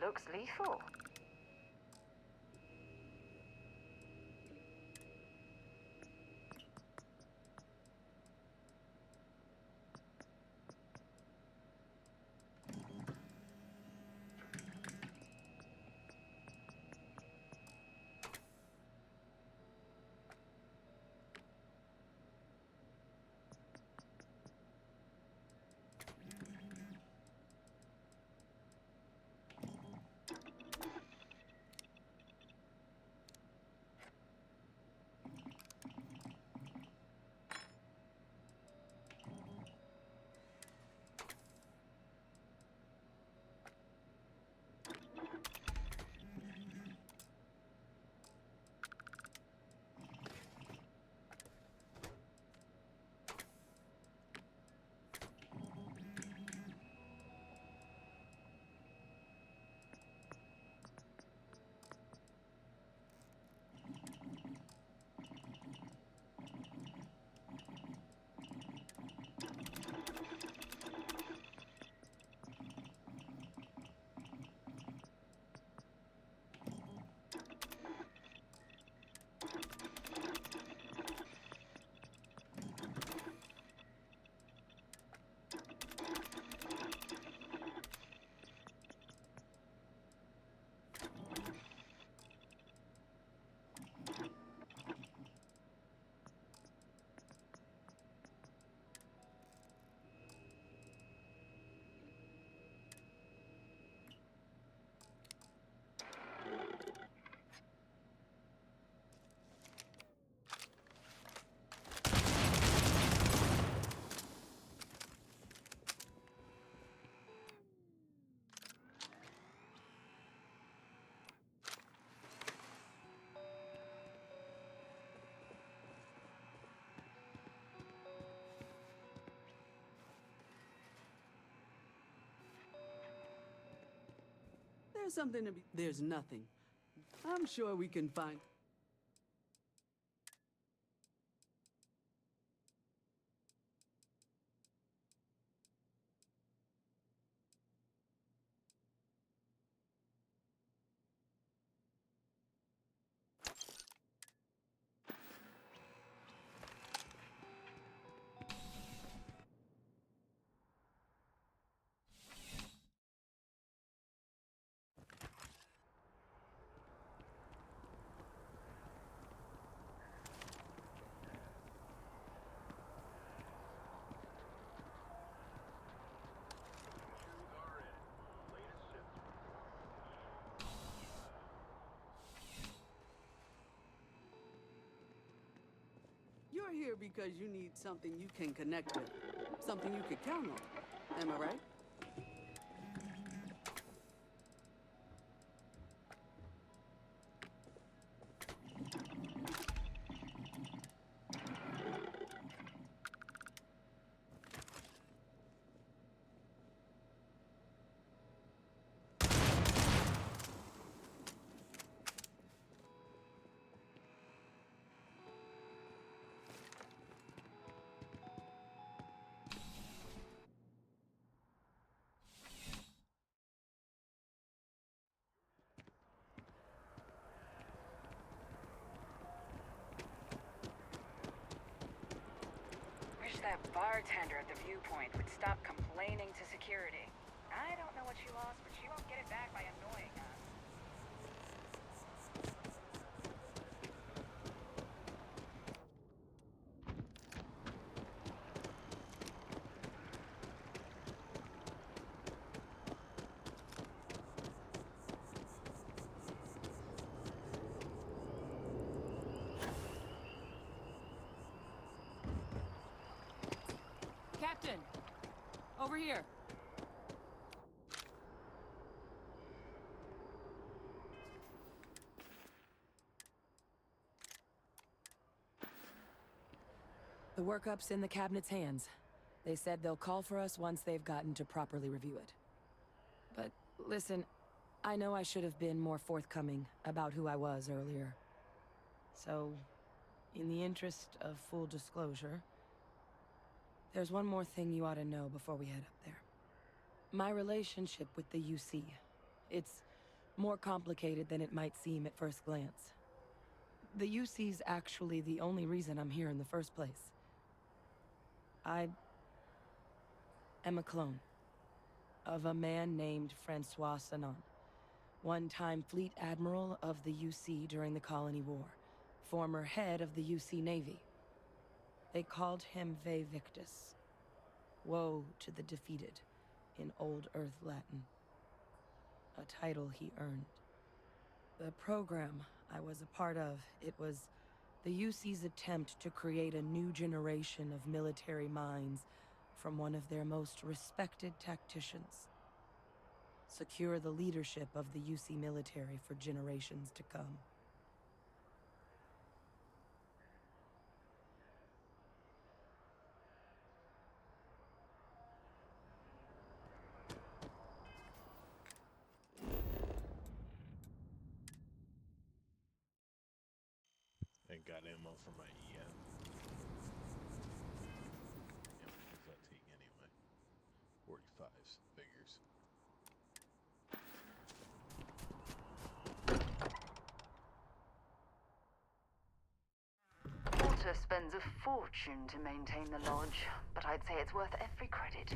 looks lethal. There's something to be. There's nothing. I'm sure we can find. You're here because you need something you can connect with, something you could count on. Am I right? bartender at the viewpoint would stop complaining to security. I don't know what she lost, but she won't get it back by annoying us. Captain! Over here! The workup's in the cabinet's hands. They said they'll call for us once they've gotten to properly review it. But listen, I know I should have been more forthcoming about who I was earlier. So, in the interest of full disclosure, there's one more thing you ought to know before we head up there. My relationship with the UC. It's more complicated than it might seem at first glance. The UC's actually the only reason I'm here in the first place. I am a clone of a man named Francois Sanon, one-time Fleet Admiral of the UC during the Colony War, former head of the UC Navy. They called him Ve Victus, woe to the defeated, in Old Earth Latin, a title he earned. The program I was a part of, it was the UC's attempt to create a new generation of military minds from one of their most respected tacticians. Secure the leadership of the UC military for generations to come. Ain't got ammo for my EM. Yeah, what does that take anyway? 45s, figures. Walter spends a fortune to maintain the lodge, but I'd say it's worth every credit.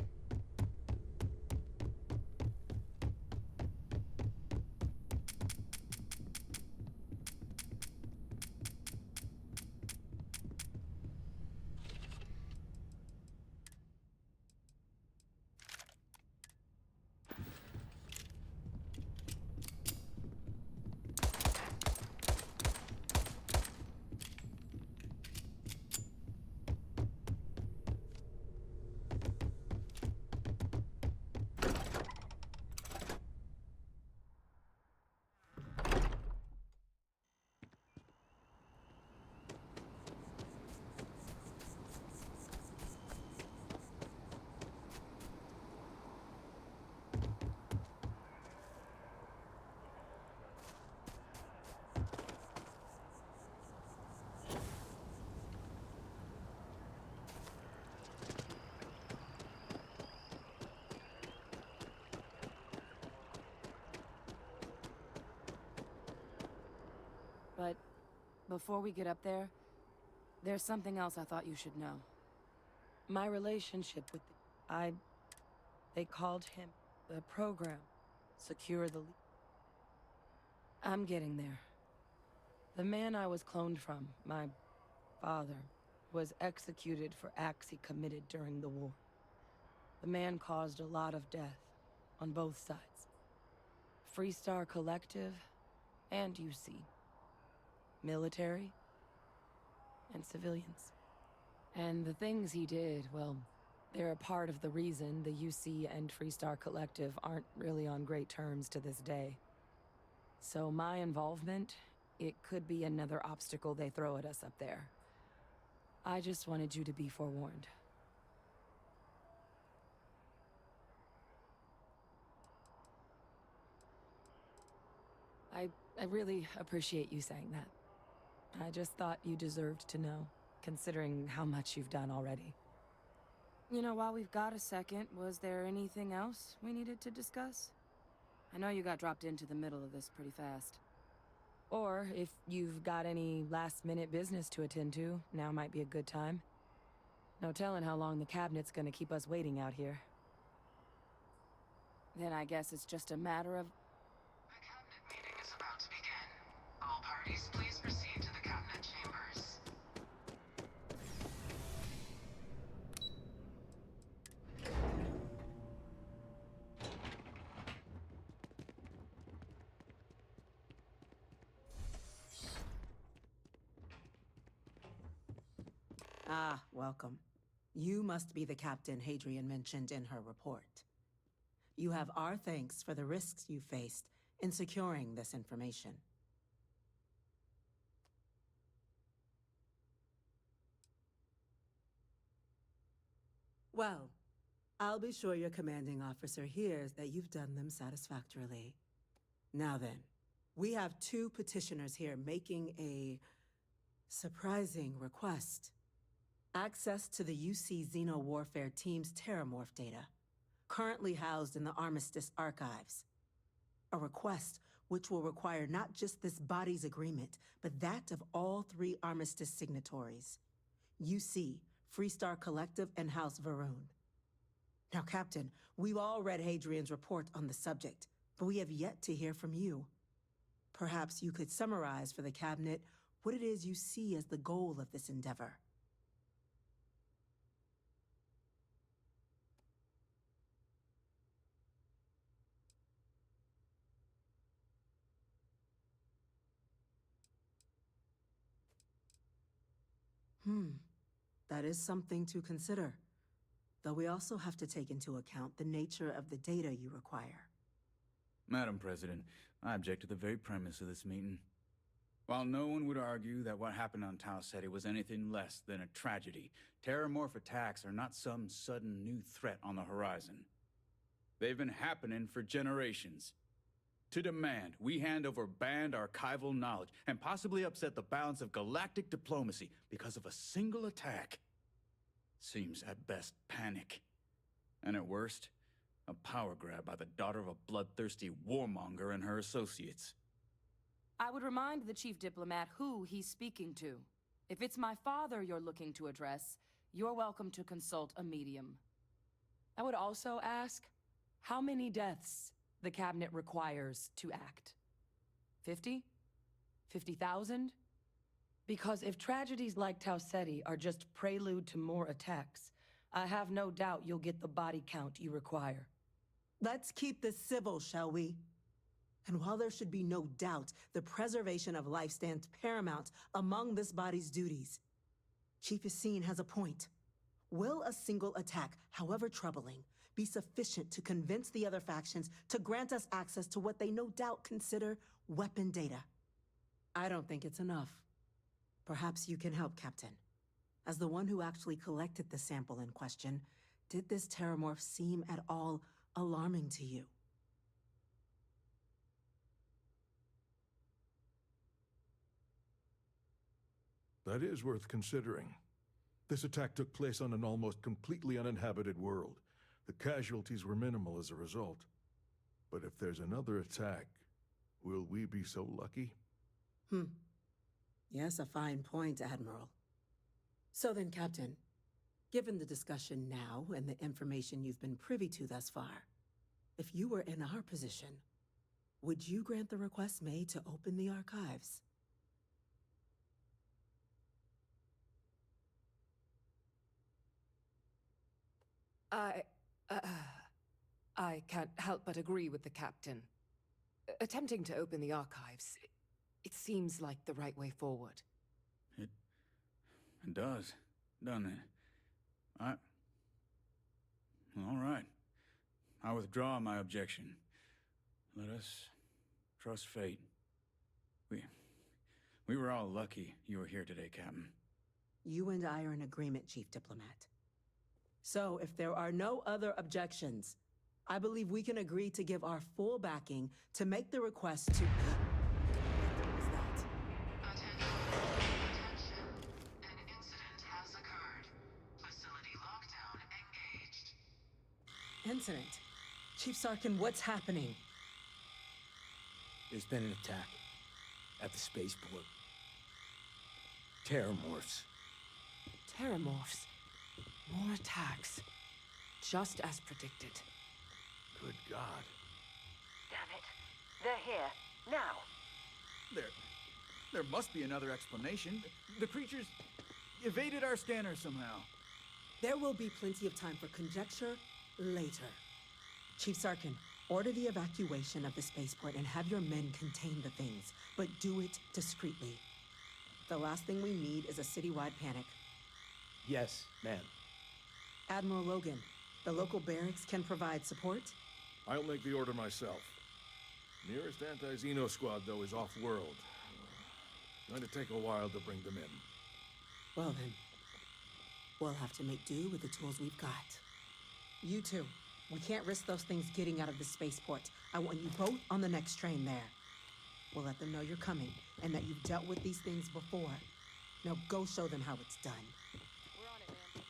But before we get up there, there's something else I thought you should know. My relationship with they called him the program. Secure the I'm getting there. The man I was cloned from, my father, was executed for acts he committed during the war. The man caused a lot of death on both sides. Freestar Collective and UC. Military and civilians. And the things he did, well, they're a part of the reason the UC and Freestar Collective aren't really on great terms to this day. So my involvement, it could be another obstacle they throw at us up there. I just wanted you to be forewarned. I really appreciate you saying that. I just thought you deserved to know, considering how much you've done already. You know, while we've got a second, was there anything else we needed to discuss? I know you got dropped into the middle of this pretty fast. Or, if you've got any last-minute business to attend to, now might be a good time. No telling how long the cabinet's gonna keep us waiting out here. Then I guess it's just a matter of... The cabinet meeting is about to begin. All parties, please proceed to the cabinet chambers. Ah, welcome. You must be the captain Hadrian mentioned in her report. You have our thanks for the risks you faced in securing this information. Well, I'll be sure your commanding officer hears that you've done them satisfactorily. Now then, we have two petitioners here making a surprising request. Access to the UC Xeno Warfare Team's Terramorph data, currently housed in the Armistice archives. A request which will require not just this body's agreement, but that of all three Armistice signatories. UC, Freestar Collective, and House Varun. Now, Captain, we've all read Hadrian's report on the subject, but we have yet to hear from you. Perhaps you could summarize for the Cabinet what it is you see as the goal of this endeavor. That is something to consider. Though we also have to take into account the nature of the data you require. Madam President, I object to the very premise of this meeting. While no one would argue that what happened on Tau Ceti was anything less than a tragedy, Terramorph attacks are not some sudden new threat on the horizon. They've been happening for generations. To demand we hand over banned archival knowledge and possibly upset the balance of galactic diplomacy because of a single attack seems at best panic. And at worst, a power grab by the daughter of a bloodthirsty warmonger and her associates. I would remind the chief diplomat who he's speaking to. If it's my father you're looking to address, you're welcome to consult a medium. I would also ask, how many deaths the Cabinet requires to act? 50? 50,000? Because if tragedies like Tau Ceti are just prelude to more attacks, I have no doubt you'll get the body count you require. Let's keep this civil, shall we? And while there should be no doubt the preservation of life stands paramount among this body's duties, Chief Yassine has a point. Will a single attack, however troubling, be sufficient to convince the other factions to grant us access to what they no doubt consider weapon data? I don't think it's enough. Perhaps you can help, Captain. As the one who actually collected the sample in question, did this Terramorph seem at all alarming to you? That is worth considering. This attack took place on an almost completely uninhabited world. The casualties were minimal as a result. But if there's another attack, will we be so lucky? Yes, a fine point, Admiral. So then, Captain, given the discussion now and the information you've been privy to thus far, if you were in our position, would you grant the request made to open the archives? I can't help but agree with the Captain. Attempting to open the archives, it seems like the right way forward. It does, doesn't it? All right. I withdraw my objection. Let us trust fate. We were all lucky you were here today, Captain. You and I are in agreement, Chief Diplomat. So, if there are no other objections, I believe we can agree to give our full backing to make the request to... Attention. An incident has occurred. Facility lockdown engaged. Incident? Chief Sarkin, what's happening? There's been an attack at the spaceport. Terramorphs. Terramorphs? More attacks. Just as predicted. Good God. Damn it. They're here. Now. There must be another explanation. The creatures evaded our scanner somehow. There will be plenty of time for conjecture later. Chief Sarkin, order the evacuation of the spaceport and have your men contain the things, but do it discreetly. The last thing we need is a citywide panic. Yes, ma'am. Admiral Logan, the local barracks can provide support? I'll make the order myself. Nearest anti-Xeno squad, though, is off-world. Going to take a while to bring them in. Well then, we'll have to make do with the tools we've got. You two, we can't risk those things getting out of the spaceport. I want you both on the next train there. We'll let them know you're coming and that you've dealt with these things before. Now go show them how it's done. We're on it, ma'am.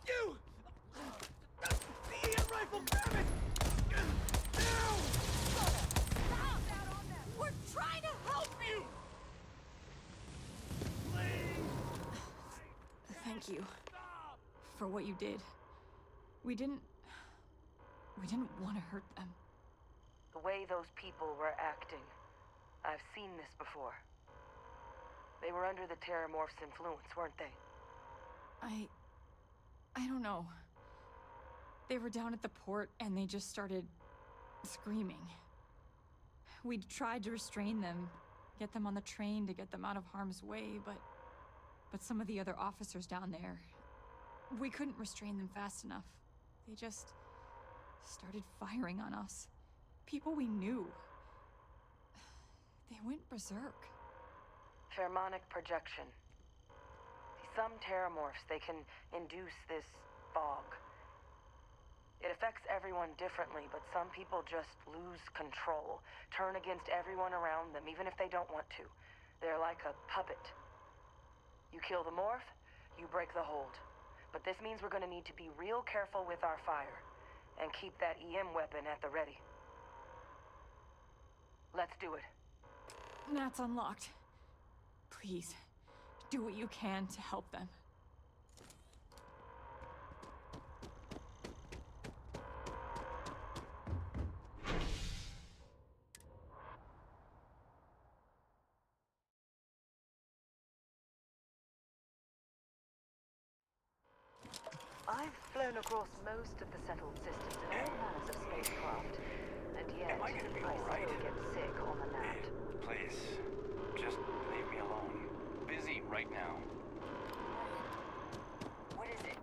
You! The EM rifle, grab it! Now! We're trying to help you! Thank you for what you did. We didn't want to hurt them. The way those people were acting, I've seen this before. They were under the Terramorph's influence, weren't they? I don't know. They were down at the port and they just started screaming. We tried to restrain them, get them on the train to get them out of harm's way, but some of the other officers down there, we couldn't restrain them fast enough. They just started firing on us. People we knew. They went berserk. Pheromonic projection. See, some Terramorphs, they can induce this fog. It affects everyone differently, but some people just lose control, turn against everyone around them, even if they don't want to. They're like a puppet. You kill the morph, you break the hold. But this means we're gonna need to be real careful with our fire, and keep that EM weapon at the ready. Let's do it. Nat's unlocked. Please, do what you can to help them. I've flown across most of the settled systems in all manners of spacecraft, and yet Am I gonna be all right? still get sick on the land. Please, just leave me alone. Busy right now. What is it?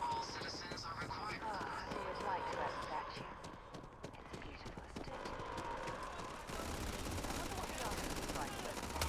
All citizens are required. I always liked that statue. It's beautiful, isn't it? I wonder what the artist is like so far.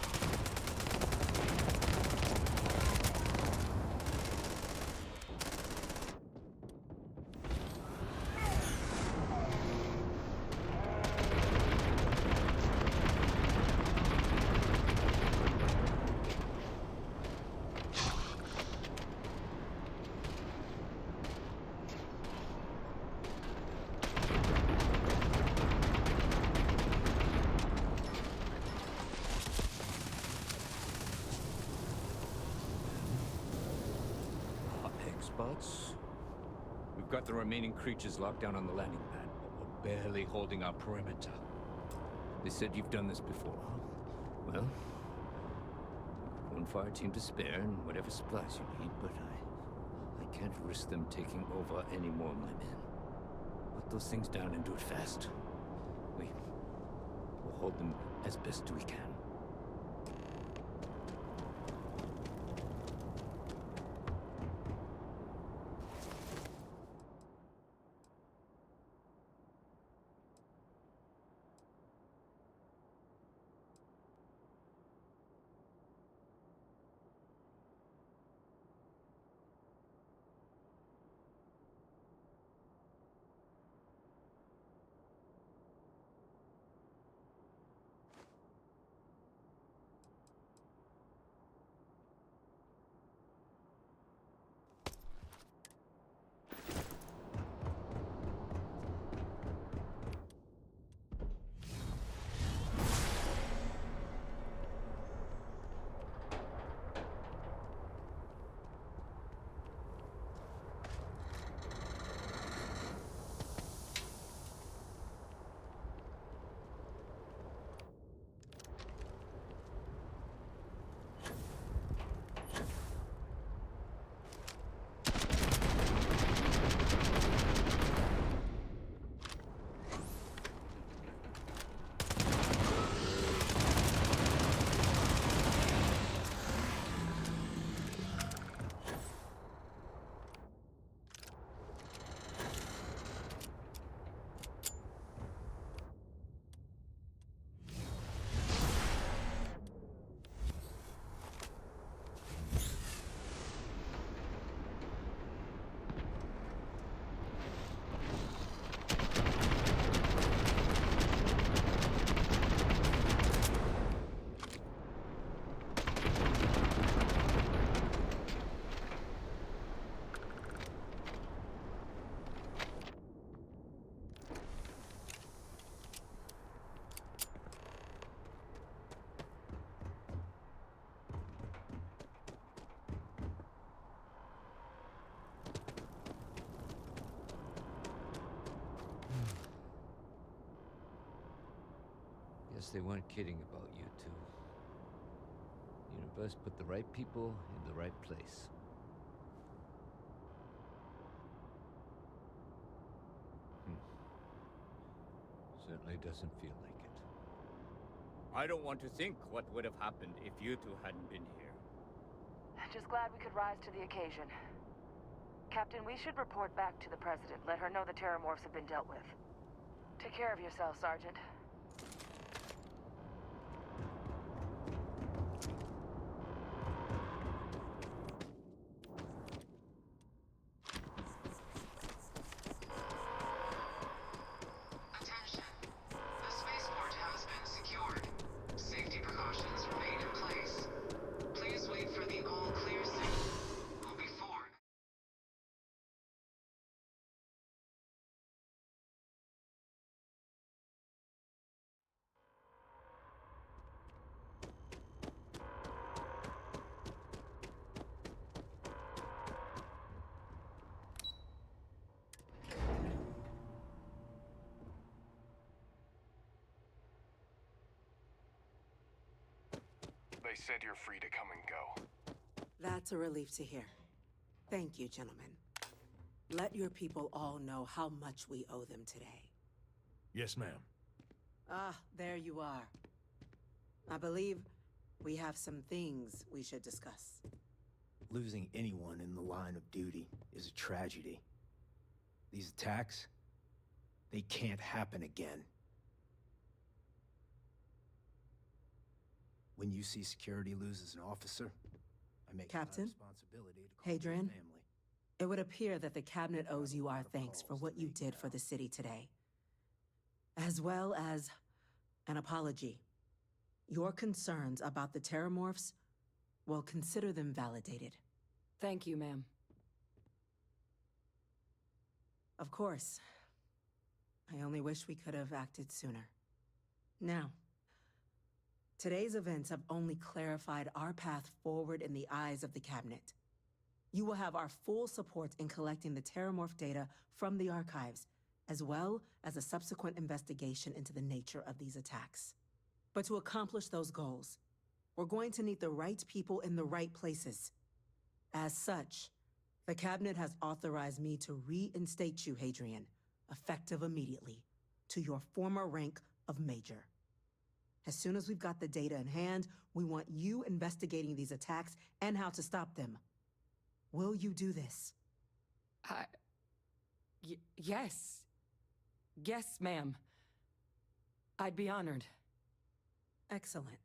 Experts? We've got the remaining creatures locked down on the landing pad, but we're barely holding our perimeter. They said you've done this before. Well, one fire team to spare and whatever supplies you need, but I can't risk them taking over any more of my men. Put those things down and do it fast. We'll hold them as best we can. Guess they weren't kidding about you two. Universe put the right people in the right place. Certainly doesn't feel like it. I don't want to think what would have happened if you two hadn't been here. Just glad we could rise to the occasion. Captain, we should report back to the President. Let her know the Terramorphs have been dealt with. Take care of yourself, Sergeant. Attention. The spaceport has been secured. Safety precautions remain in place. Please wait for the all-clear signal. Will be forward. They said you're free to come and go. That's a relief to hear. Thank you, gentlemen. Let your people all know how much we owe them today. Yes, ma'am. Ah, there you are. I believe we have some things we should discuss. Losing anyone in the line of duty is a tragedy. These attacks, they can't happen again. When you see security loses an officer, I make Captain? it my responsibility to call Hadrian, the family. it would appear that the Cabinet owes you our thanks for what you did for the city today. As well as an apology. Your concerns about the Terramorphs, well, consider them validated. Thank you, ma'am. Of course. I only wish we could have acted sooner. Now, today's events have only clarified our path forward in the eyes of the Cabinet. You will have our full support in collecting the Terramorph data from the archives, as well as a subsequent investigation into the nature of these attacks. But to accomplish those goals, we're going to need the right people in the right places. As such, the Cabinet has authorized me to reinstate you, Hadrian, effective immediately, to your former rank of Major. As soon as we've got the data in hand, we want you investigating these attacks and how to stop them. Will you do this? Yes. Yes, ma'am. I'd be honored. Excellent.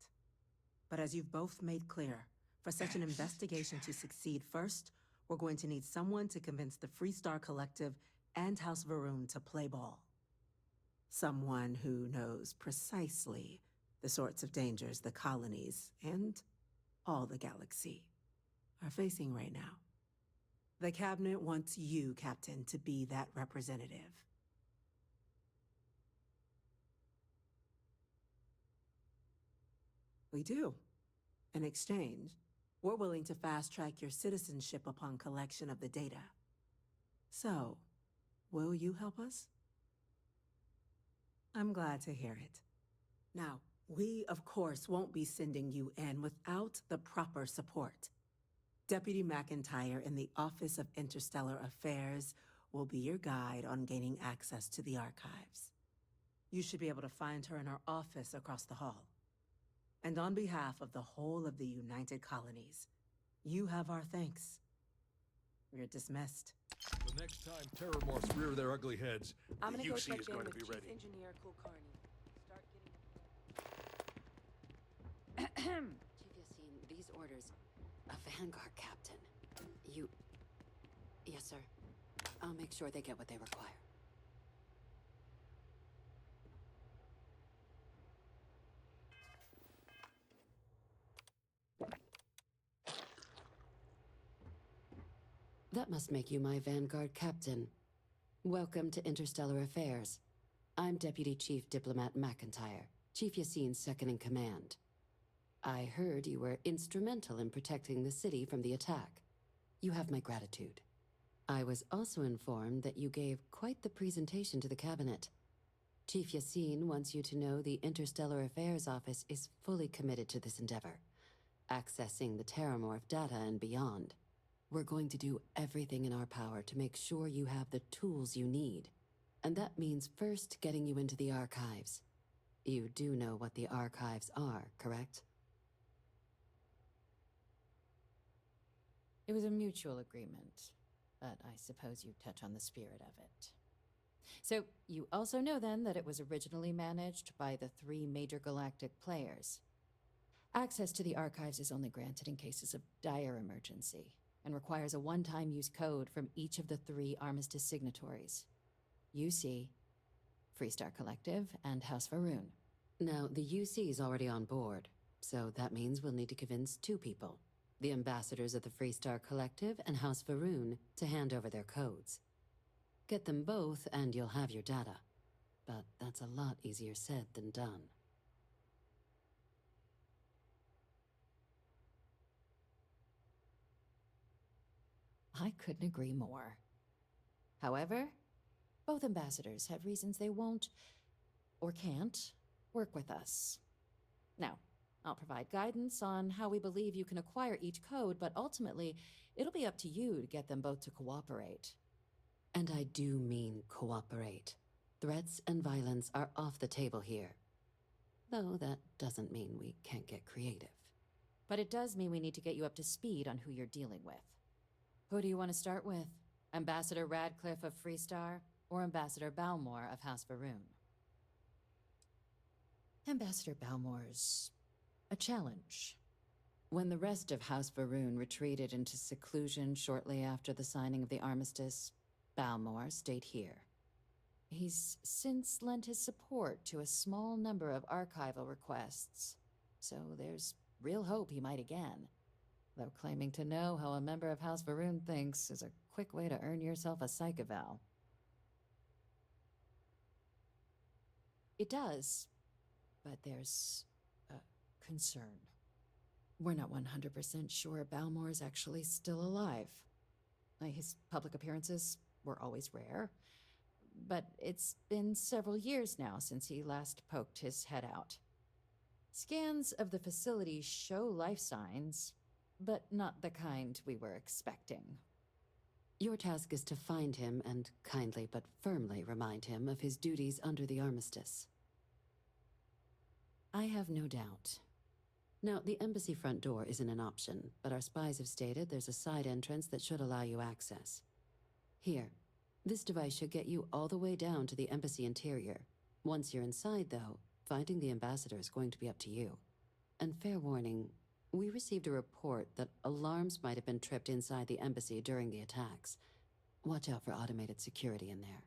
But as you've both made clear, for such an investigation to succeed first, we're going to need someone to convince the Freestar Collective and House Varun to play ball. Someone who knows precisely the sorts of dangers the colonies and all the galaxy are facing right now. The Cabinet wants you, Captain, to be that representative. We do. In exchange, we're willing to fast-track your citizenship upon collection of the data. So, will you help us? I'm glad to hear it. Now, we, of course, won't be sending you in without the proper support. Deputy McIntyre in the Office of Interstellar Affairs will be your guide on gaining access to the archives. You should be able to find her in her office across the hall. And on behalf of the whole of the United Colonies, you have our thanks. You're dismissed. The next time Terramorphs rear their ugly heads, I'm the gonna go UC check is in going to with be Chief ready. Engineer Kulkarni. Start getting... Chief Yassine, these orders. A Vanguard captain. You... Yes, sir. I'll make sure they get what they require. That must make you my Vanguard captain. Welcome to Interstellar Affairs. I'm Deputy Chief Diplomat McIntyre, Chief Yassine's second-in-command. I heard you were instrumental in protecting the city from the attack. You have my gratitude. I was also informed that you gave quite the presentation to the Cabinet. Chief Yassine wants you to know the Interstellar Affairs Office is fully committed to this endeavor, accessing the Terramorph data and beyond. We're going to do everything in our power to make sure you have the tools you need. And that means first getting you into the archives. You do know what the archives are, correct? It was a mutual agreement, but I suppose you touch on the spirit of it. So, you also know then that it was originally managed by the 3 major galactic players. Access to the archives is only granted in cases of dire emergency, and requires a one-time use code from each of the 3 Armistice signatories. UC, Freestar Collective, and House Varoon. Now, the UC is already on board, so that means we'll need to convince 2 people. The ambassadors of the Freestar Collective and House Varoon to hand over their codes. Get them both and you'll have your data. But that's a lot easier said than done. I couldn't agree more. However, both ambassadors have reasons they won't, or can't, work with us. Now, I'll provide guidance on how we believe you can acquire each code, but ultimately, it'll be up to you to get them both to cooperate. And I do mean cooperate. Threats and violence are off the table here. Though that doesn't mean we can't get creative. But it does mean we need to get you up to speed on who you're dealing with. Who do you want to start with? Ambassador Radcliffe of Freestar, or Ambassador Balmore of House Varoon? Ambassador Balmore's a challenge. When the rest of House Varoon retreated into seclusion shortly after the signing of the armistice, Balmore stayed here. He's since lent his support to a small number of archival requests, so there's real hope he might again. Though claiming to know how a member of House Varoon thinks is a quick way to earn yourself a psych eval. It does, but there's a concern. We're not 100% sure Balmore's actually still alive. His public appearances were always rare, but it's been several years now since he last poked his head out. Scans of the facility show life signs, but not the kind we were expecting. Your task is to find him and kindly but firmly remind him of his duties under the armistice. I have no doubt. Now, the embassy front door isn't an option, but our spies have stated there's a side entrance that should allow you access. Here, this device should get you all the way down to the embassy interior. Once you're inside, though, finding the ambassador is going to be up to you. And fair warning, we received a report that alarms might have been tripped inside the embassy during the attacks. Watch out for automated security in there.